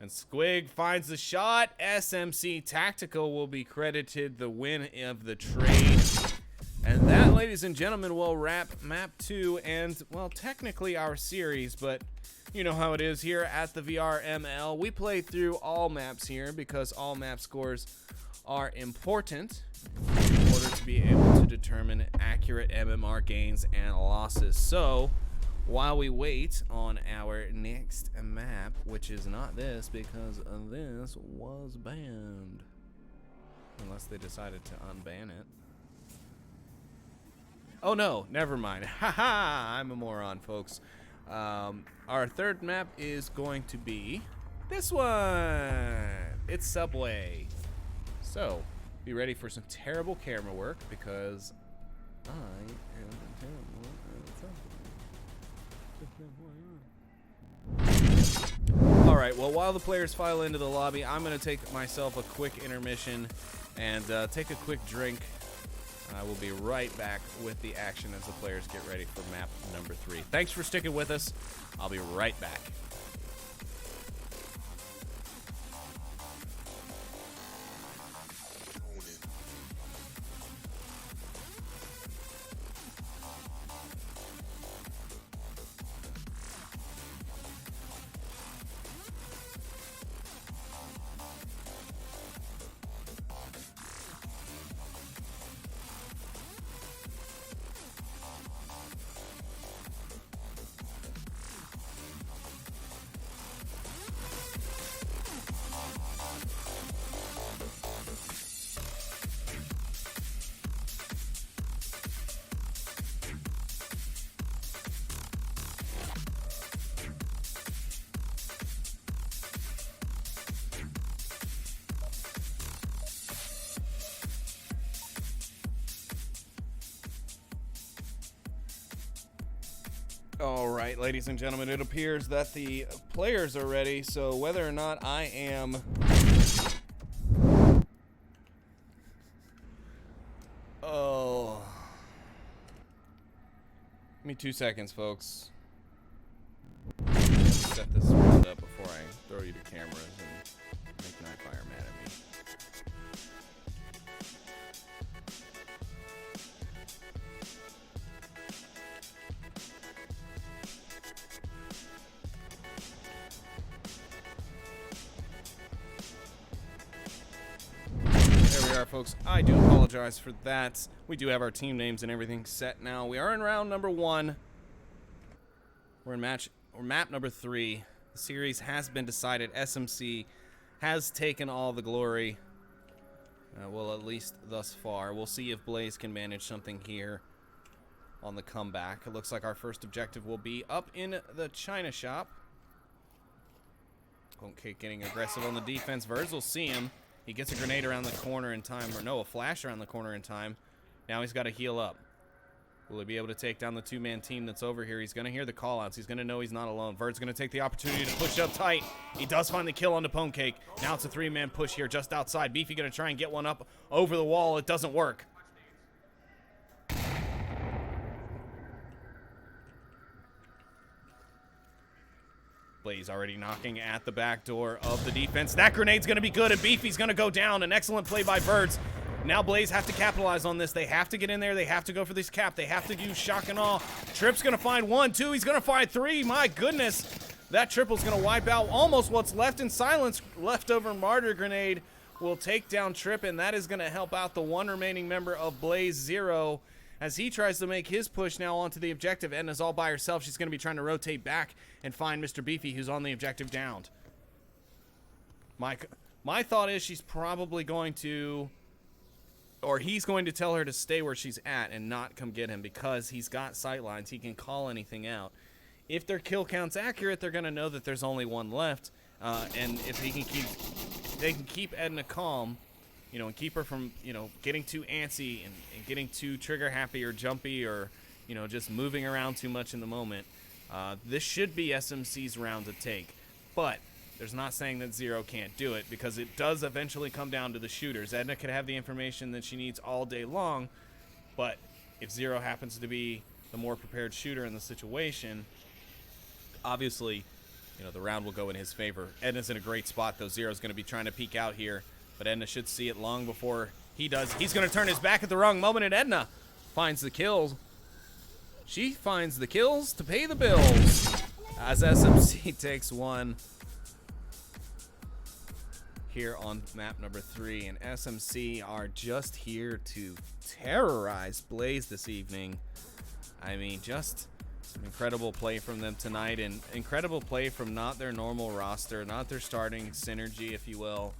And Squig finds the shot. SMC Tactical will be credited the win of the trade. And that, ladies and gentlemen, will wrap map 2 and, well, technically our series, but you know how it is here at the VRML. We play through all maps here because all map scores are important in order to be able to determine accurate MMR gains and losses. So, while we wait on our next map, which is not this because this was banned, unless they decided to unban it. Oh no, never mind. Haha, I'm a moron, folks. Our third map is going to be this one. It's Subway. So, be ready for some terrible camera work because I am terrible at Subway. Alright, well, while the players file into the lobby, I'm going to take myself a quick intermission and take a quick drink. I will be right back with the action as the players get ready for map number 3. Thanks for sticking with us. I'll be right back. All right, ladies and gentlemen, it appears that the players are ready, so whether or not I am... Oh... Give me 2 seconds, folks. Set this round up before I throw you to cameras and make Nightfire mad at me. There we are, folks. I do apologize for that. We do have our team names and everything set now. We are in round number 1. We're in map number 3. The series has been decided. SMC has taken all the glory. Well, at least thus far. We'll see if Blaze can manage something here on the comeback. It looks like our first objective will be up in the China shop. Okay, getting aggressive on the defense. Verz will see him. He gets a grenade around the corner in time. Or no, a flash around the corner in time. Now he's got to heal up. Will he be able to take down the 2-man team that's over here? He's going to hear the call-outs. He's going to know he's not alone. Vert's going to take the opportunity to push up tight. He does find the kill on the Pone Cake. Now it's a 3-man push here just outside. Beefy going to try and get one up over the wall. It doesn't work. Blaze already knocking at the back door of the defense. That grenade's going to be good, and Beefy's going to go down. An excellent play by Verts. Now Blaze have to capitalize on this. They have to get in there. They have to go for this cap. They have to use shock and awe. Trip's going to find 1, 2. He's going to find 3. My goodness. That triple's going to wipe out almost what's left in silence. Leftover Martyr Grenade will take down Trip, and that is going to help out the one remaining member of Blaze 0 as he tries to make his push now onto the objective. Edna's all by herself. She's going to be trying to rotate back and find Mr. Beefy, who's on the objective, downed. My thought is she's probably going to... or he's going to tell her to stay where she's at and not come get him because he's got sightlines. He can call anything out. If their kill count's accurate, they're going to know that there's only one left. And if they can keep Edna calm, you know, and keep her from, you know, getting too antsy and getting too trigger happy or jumpy or, you know, just moving around too much in the moment. This should be SMC's round to take. But there's not saying that Zero can't do it because it does eventually come down to the shooters. Edna could have the information that she needs all day long, but if Zero happens to be the more prepared shooter in the situation, obviously, you know, the round will go in his favor. Edna's in a great spot, though. Zero's going to be trying to peek out here, but Edna should see it long before he does. He's going to turn his back at the wrong moment, and Edna finds the kills. She finds the kills to pay the bills as SMC takes 1 here on map number 3, and SMC are just here to terrorize Blaze this evening. I mean, just some incredible play from them tonight, and incredible play from not their normal roster, not their starting synergy, if you will.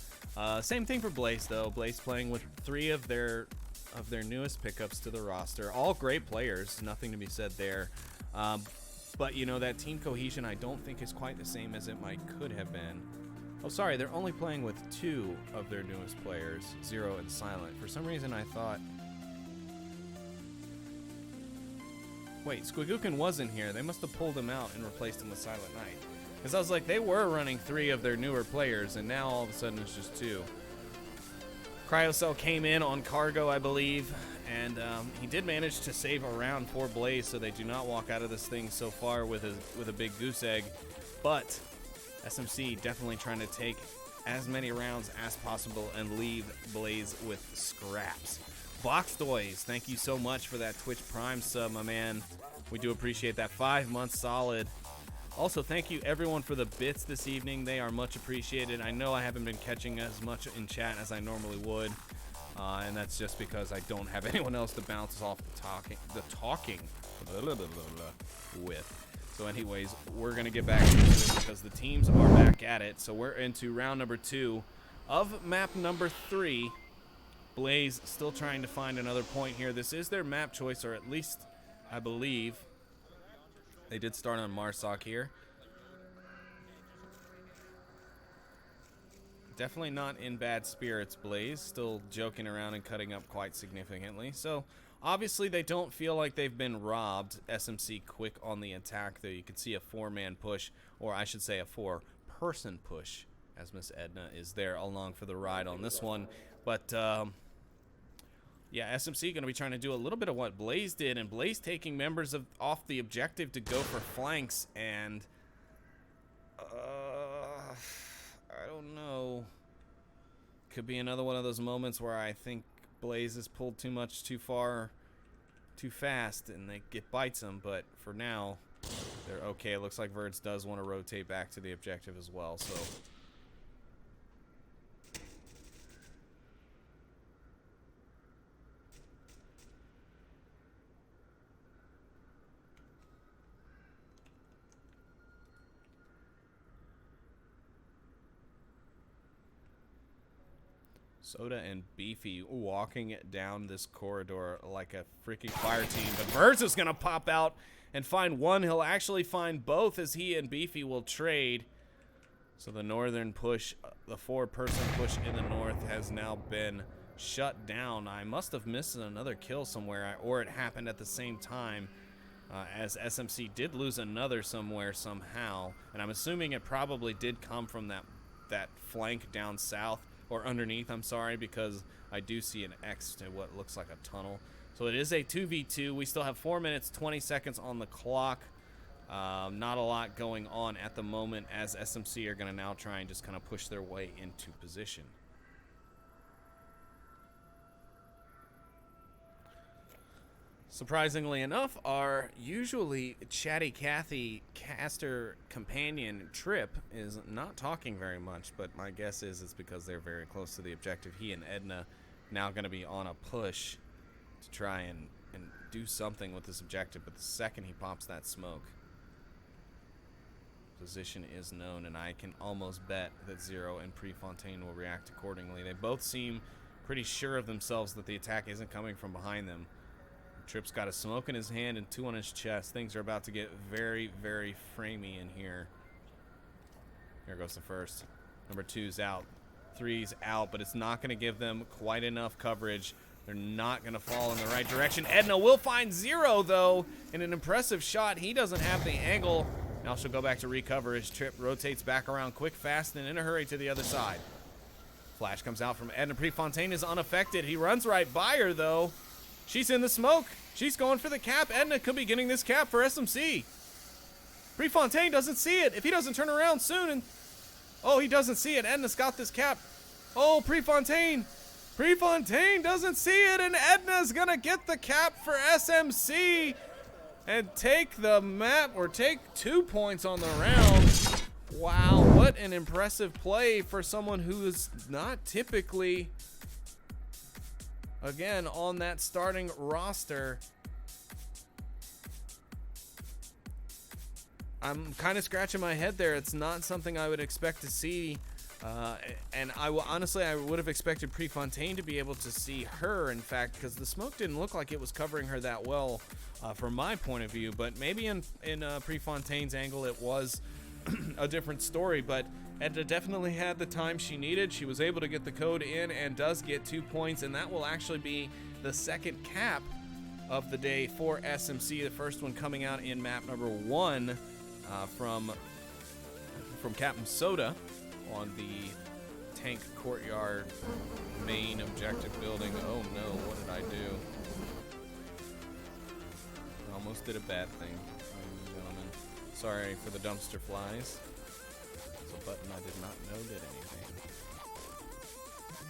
Same thing for Blaze, though. Blaze playing with 3 of their newest pickups to the roster. All great players, nothing to be said there. But, you know, that team cohesion I don't think is quite the same as it could have been. Oh, sorry, they're only playing with 2 of their newest players, Zero and Silent. For some reason, I thought... Wait, Squigookin was in here. They must have pulled him out and replaced him with Silent Knight. Because I was like, they were running 3 of their newer players, and now all of a sudden it's just 2. Cryocell came in on cargo, I believe, and he did manage to save a round for Blaze, so they do not walk out of this thing so far with a big goose egg. But SMC definitely trying to take as many rounds as possible and leave Blaze with scraps. Box Toys, thank you so much for that Twitch Prime sub, my man. We do appreciate that. 5 months solid. Also, thank you everyone for the bits this evening. They are much appreciated. I know I haven't been catching as much in chat as I normally would, and that's just because I don't have anyone else to bounce off the talking with. So anyways, we're going to get back into it because the teams are back at it. So we're into round number 2 of map number 3. Blaze still trying to find another point here. This is their map choice, or at least I believe they did start on Marsoc here. Definitely not in bad spirits, Blaze. Still joking around and cutting up quite significantly. So Obviously, they don't feel like they've been robbed. SMC quick on the attack, though. You can see a 4-man push, or I should say a 4-person push, as Miss Edna is there along for the ride on this one. But, yeah, SMC going to be trying to do a little bit of what Blaze did, and Blaze taking members off the objective to go for flanks, and I don't know. Could be another one of those moments where I think Blaze is pulled too much, too far, too fast, and it bites them. But for now, they're okay. It looks like Verds does want to rotate back to the objective as well. So Soda and Beefy walking down this corridor like a freaking fire team. But Verds is going to pop out and find one. He'll actually find both, as he and Beefy will trade. So the northern push, the 4-person push in the north, has now been shut down. I must have missed another kill somewhere, or it happened at the same time, as SMC did lose another somewhere somehow. And I'm assuming it probably did come from that flank down south. Or underneath, I'm sorry, because I do see an X to what looks like a tunnel. So it is a 2v2. We still have 4 minutes, 20 seconds on the clock. Not a lot going on at the moment, as SMC are going to now try and just kind of push their way into position. Surprisingly enough, our usually chatty Cathy caster companion Trip is not talking very much, but my guess is it's because they're very close to the objective. He and Edna now going to be on a push to try and do something with this objective, but the second he pops that smoke, position is known, and I can almost bet that Zero and Prefontaine will react accordingly. They both seem pretty sure of themselves that the attack isn't coming from behind them. Trip's got a smoke in his hand and 2 on his chest. Things are about to get very, very framey in here. Here goes the first. Number 2's out. 3's out, but it's not going to give them quite enough coverage. They're not going to fall in the right direction. Edna will find Zero, though, in an impressive shot. He doesn't have the angle. Now she'll go back to recover as Trip rotates back around quick, fast, and in a hurry to the other side. Flash comes out from Edna. Prefontaine is unaffected. He runs right by her, though. She's in the smoke. She's going for the cap. Edna could be getting this cap for SMC. Prefontaine doesn't see it. If he doesn't turn around soon, and oh, he doesn't see it. Edna's got this cap. Oh, Prefontaine doesn't see it, and Edna's gonna get the cap for SMC and take the map, or take 2 points on the round. Wow, what an impressive play for someone who is not typically, again, on that starting roster. I'm kind of scratching my head there. It's not something I would expect to see. And I would have expected Prefontaine to be able to see her, in fact, because the smoke didn't look like it was covering her that well from my point of view. But maybe in Prefontaine's angle it was a different story. But Edna definitely had the time she needed. She was able to get the code in and does get 2 points, and that will actually be the second cap of the day for SMC. The first one coming out in map number 1 from Captain Soda on the tank courtyard main objective building. Oh no, what did I do? I almost did a bad thing, ladies and gentlemen. Sorry for the dumpster flies. It's a button I did not know did anything.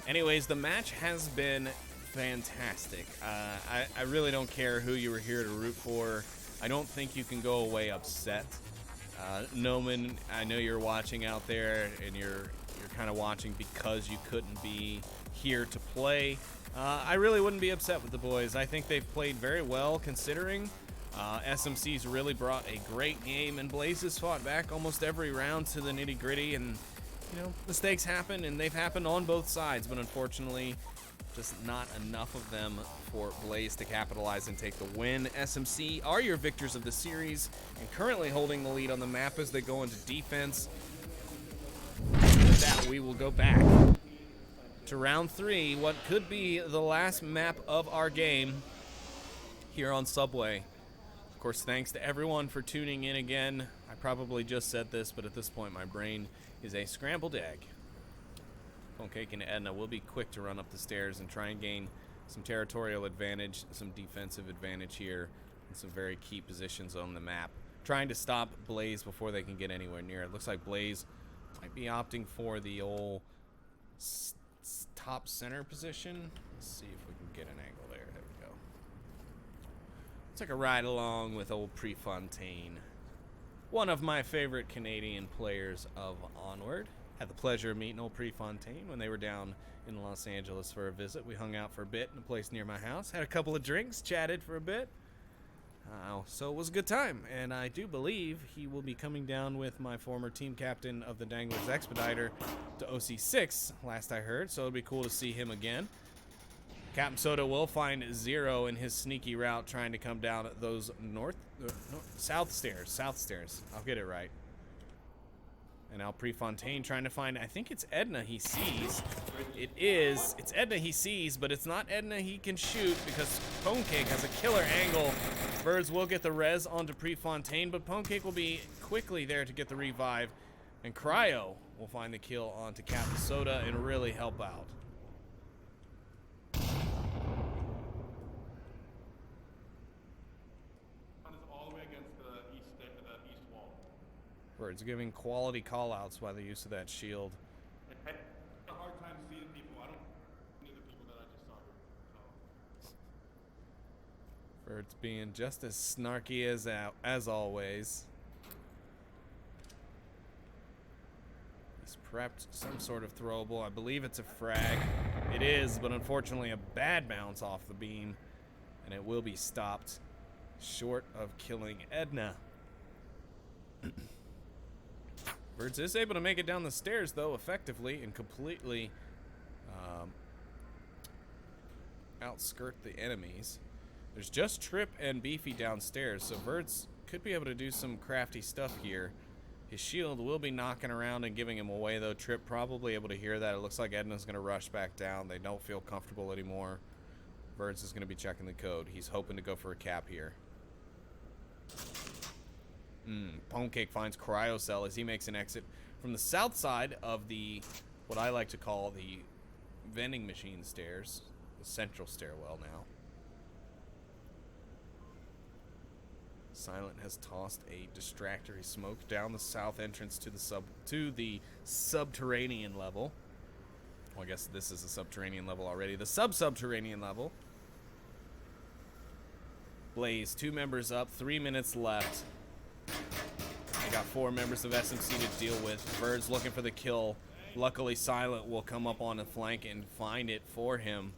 Anyways, the match has been fantastic. I really don't care who you were here to root for. I don't think you can go away upset. Noman, I know you're watching out there, and you're kind of watching because you couldn't be here to play. I really wouldn't be upset with the boys. I think they've played very well, considering SMC's really brought a great game, and Blaze has fought back almost every round to the nitty-gritty, and you know, mistakes happen, and they've happened on both sides, but unfortunately just not enough of them for Blaze to capitalize and take the win. SMC are your victors of the series and currently holding the lead on the map as they go into defense. With that, we will go back to round 3, what could be the last map of our game. here on Subway. Of course, thanks to everyone for tuning in again. I probably just said this, but at this point my brain is a scrambled egg. Pancake and Edna will be quick to run up the stairs and try and gain some territorial advantage, some defensive advantage here, and some very key positions on the map. Trying to stop Blaze before they can get anywhere near it. Looks like Blaze might be opting for the old top center position. Let's see if we can get an angle there. There we go. Let's take a ride along with old Prefontaine, one of my favorite Canadian players of Onward. Had the pleasure of meeting old Prefontaine when they were down in Los Angeles for a visit. We hung out for a bit in a place near my house, had a couple of drinks, chatted for a bit. So it was a good time, and I do believe he will be coming down with my former team captain of the Danglers Expediter to OC6, last I heard, so it'll be cool to see him again. Captain Soda will find Zero in his sneaky route trying to come down those south stairs. I'll get it right. And now Prefontaine trying to find, I think it's Edna he sees. It's Edna he sees, but it's not Edna he can shoot because Pancake has a killer angle. Birds will get the res onto Prefontaine, but Pancake will be quickly there to get the revive. And Cryo will find the kill onto Captain Soda and really help out. Birds giving quality callouts by the use of that shield. I had a hard time seeing people. I don't know the people that I just saw here. So. Birds being just as snarky as always. He's prepped some sort of throwable. I believe it's a frag. It is, but unfortunately a bad bounce off the beam, and it will be stopped short of killing Edna. Birds is able to make it down the stairs, though, effectively and completely outskirt the enemies. There's just Trip and Beefy downstairs, so Birds could be able to do some crafty stuff here. His shield will be knocking around and giving him away, though. Trip probably able to hear that. It looks like Edna's going to rush back down. They don't feel comfortable anymore. Birds is going to be checking the code. He's hoping to go for a cap here. Pancake finds Cryocell as he makes an exit from the south side of the, what I like to call the vending machine stairs, the central stairwell now. Silent has tossed a distractory smoke down the south entrance to the subterranean level. Well, I guess this is a subterranean level already. The subterranean level. Blaze, 2 members up, 3 minutes left. They got 4 members of SMC to deal with. Bird's looking for the kill. Luckily, Silent will come up on the flank and find it for him.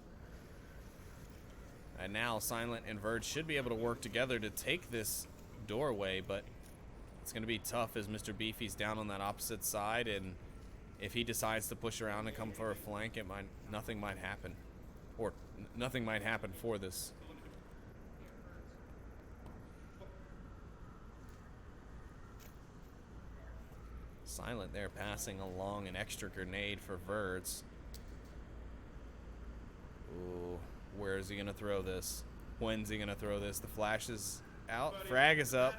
And now Silent and Verge should be able to work together to take this doorway, but it's going to be tough as Mr. Beefy's down on that opposite side, and if he decides to push around and come for a flank, nothing might happen. Or nothing might happen for this. Silent there passing along an extra grenade for Verds. Ooh, where is he going to throw this? When's he going to throw this? The flash is out. Frag is up.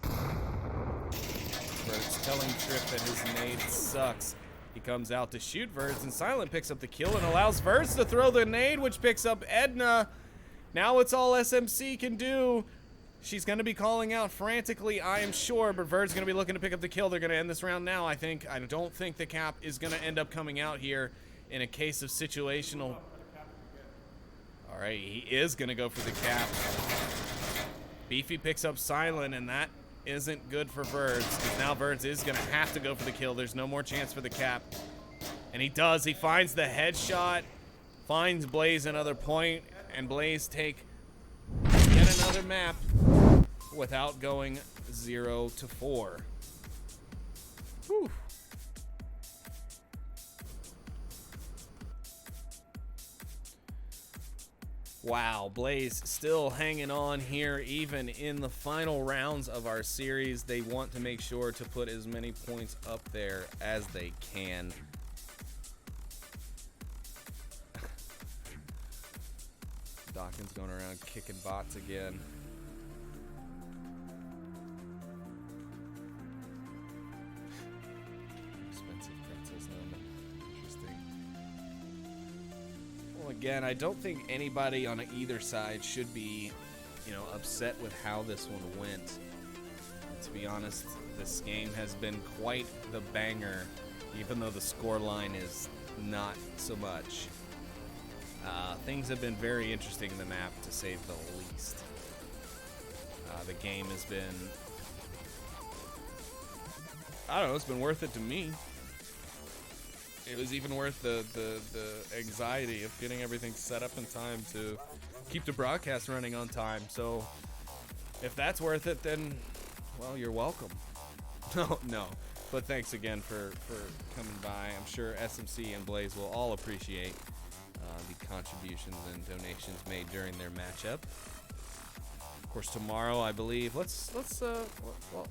Verds telling Trip that his nade sucks. He comes out to shoot Verds, and Silent picks up the kill and allows Verds to throw the nade, which picks up Edna. Now it's all SMC can do. She's going to be calling out frantically, I am sure, but Verd's going to be looking to pick up the kill. They're going to end this round now, I think. I don't think the cap is going to end up coming out here in a case of situational. All right, he is going to go for the cap. Beefy picks up Silent, and that isn't good for Verds, because now Verds is going to have to go for the kill. There's no more chance for the cap. And he does. He finds the headshot, finds Blaze another point, and Blaze take yet another map without going 0-4. Whew. Wow, Blaze still hanging on here even in the final rounds of our series. They want to make sure to put as many points up there as they can. Docking Americans going around kicking bots again. Expensive pretzels, though. Interesting. Well, again, I don't think anybody on either side should be, upset with how this one went. To be honest, this game has been quite the banger, even though the score line is not so much. Things have been very interesting in the map, to say the least. The game has been, I don't know, it's been worth it to me. It was even worth the anxiety of getting everything set up in time to keep the broadcast running on time. So if that's worth it, then, well, you're welcome. No. But thanks again for coming by. I'm sure SMC and Blaze will all appreciate the contributions and donations made during their matchup. Of course, tomorrow, I believe. Well,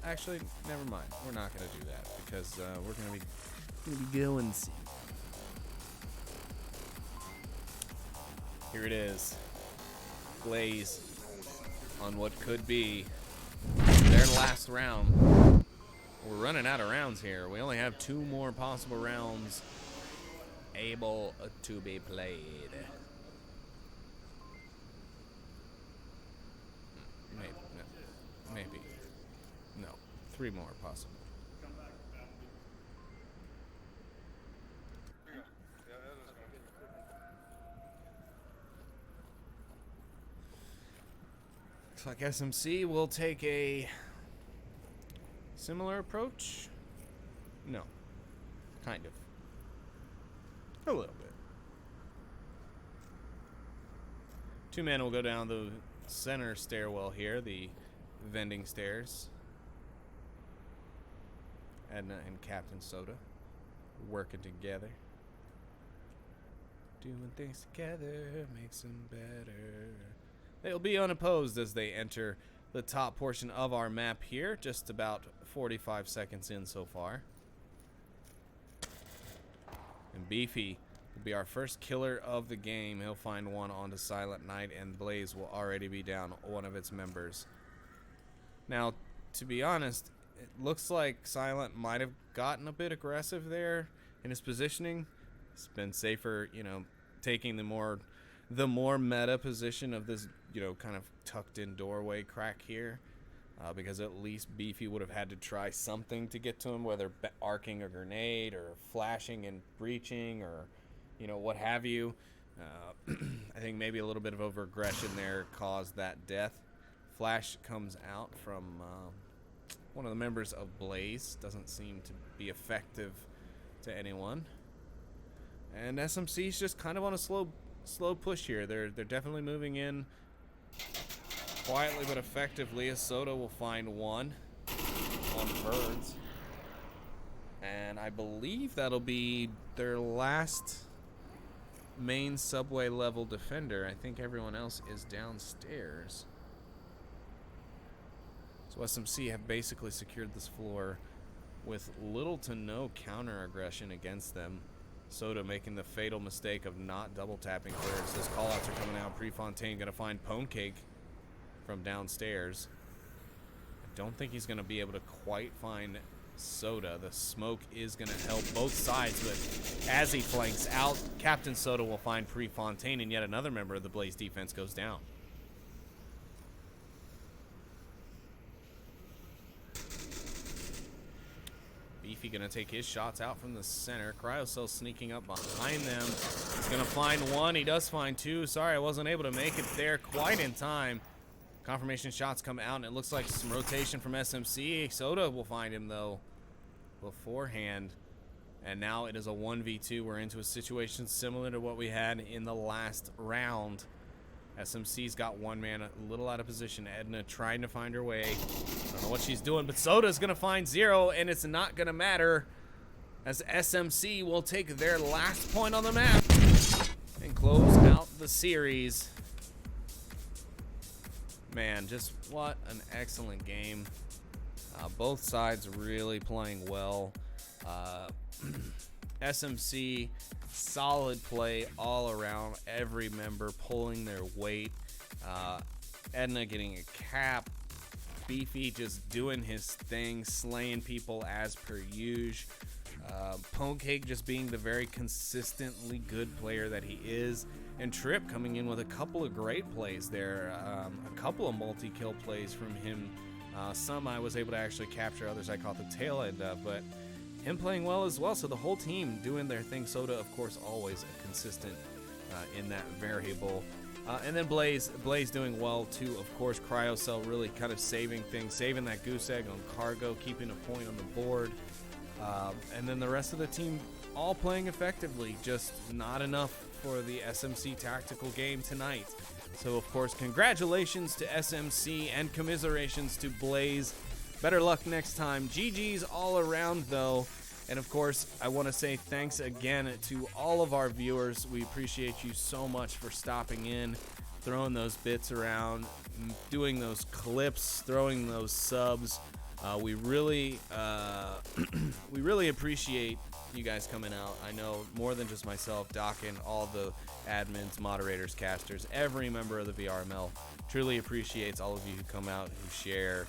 actually, never mind. We're not going to do that because we're going to be going see. Here it is. Blaze on what could be their last round. We're running out of rounds here. We only have 2 more possible rounds able to be played. Maybe. No. 3 more possible. Looks like SMC will take a similar approach. No. Kind of. A little bit. 2 men will go down the center stairwell here, the vending stairs. Edna and Captain Soda working together. Doing things together makes them better. They'll be unopposed as they enter the top portion of our map here, just about 45 seconds in so far. And Beefy will be our first killer of the game. He'll find one onto Silent Night, and Blaze will already be down one of its members. Now, to be honest, it looks like Silent might have gotten a bit aggressive there in his positioning. It's been safer, taking the more meta position of this, kind of tucked in doorway crack here. Because at least Beefy would have had to try something to get to him, whether arcing a grenade or flashing and breaching or, what have you. I think maybe a little bit of over-aggression there caused that death. Flash comes out from one of the members of Blaze. Doesn't seem to be effective to anyone. And SMC's just kind of on a slow push here. They're definitely moving in quietly but effectively, as Soda will find one on Birds. And I believe that'll be their last main subway level defender. I think everyone else is downstairs. So SMC have basically secured this floor with little to no counter aggression against them. Soda making the fatal mistake of not double tapping clears. Those callouts are coming out. Prefontaine gonna find Pone Cake from downstairs. I don't think he's gonna be able to quite find Soda. The smoke is gonna help both sides, but as he flanks out, Captain Soda will find Prefontaine, and yet another member of the Blaze defense goes down. Beefy gonna take his shots out from the center. Cryocell sneaking up behind them. He's gonna find one. He does find 2. Sorry, I wasn't able to make it there quite in time. Confirmation shots come out, and it looks like some rotation from SMC. Soda will find him, though, beforehand. And now it is a 1v2. We're into a situation similar to what we had in the last round. SMC's got one man a little out of position. Edna trying to find her way. I don't know what she's doing, but Soda's going to find 0, and it's not going to matter as SMC will take their last point on the map and close out the series. Man, just what an excellent game. Both sides really playing well. SMC, solid play all around. Every member pulling their weight. Edna getting a cap. Beefy just doing his thing, slaying people as per usual. Pwnecake just being the very consistently good player that he is. And Trip coming in with a couple of great plays there. A couple of multi-kill plays from him. Some I was able to actually capture, others I caught the tail end of. But him playing well as well. So the whole team doing their thing. Soda, of course, always a consistent in that variable. And then Blaze doing well too. Of course, Cryocell really kind of saving things, saving that goose egg on Cargo, keeping a point on the board. And then the rest of the team all playing effectively, just not enough for the SMC tactical game tonight. So, of course, congratulations to SMC and commiserations to Blaze. Better luck next time. GG's all around, though. And, of course, I want to say thanks again to all of our viewers. We appreciate you so much for stopping in, throwing those bits around, doing those clips, throwing those subs. We really appreciate you guys coming out. I know more than just myself, Dokken, all the admins, moderators, casters, every member of the VRML truly appreciates all of you who come out, who share,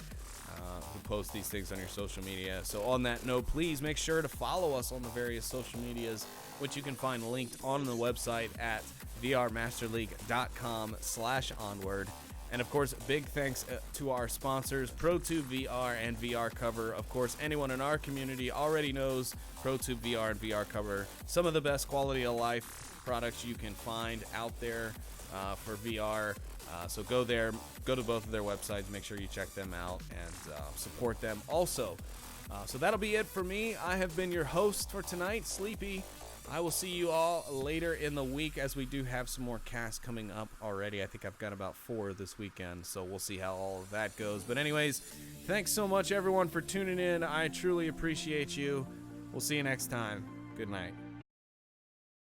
who post these things on your social media. So on that note, please make sure to follow us on the various social medias, which you can find linked on the website at vrmasterleague.com/onward. And of course, big thanks to our sponsors, ProTube VR and VR Cover. Of course, anyone in our community already knows ProTube VR and VR Cover. Some of the best quality of life products you can find out there for VR. So go there, go to both of their websites, make sure you check them out and support them also. So that'll be it for me. I have been your host for tonight, Sleepy. I will see you all later in the week, as we do have some more casts coming up already. I think I've got about 4 this weekend, so we'll see how all of that goes. But anyways, thanks so much, everyone, for tuning in. I truly appreciate you. We'll see you next time. Good night.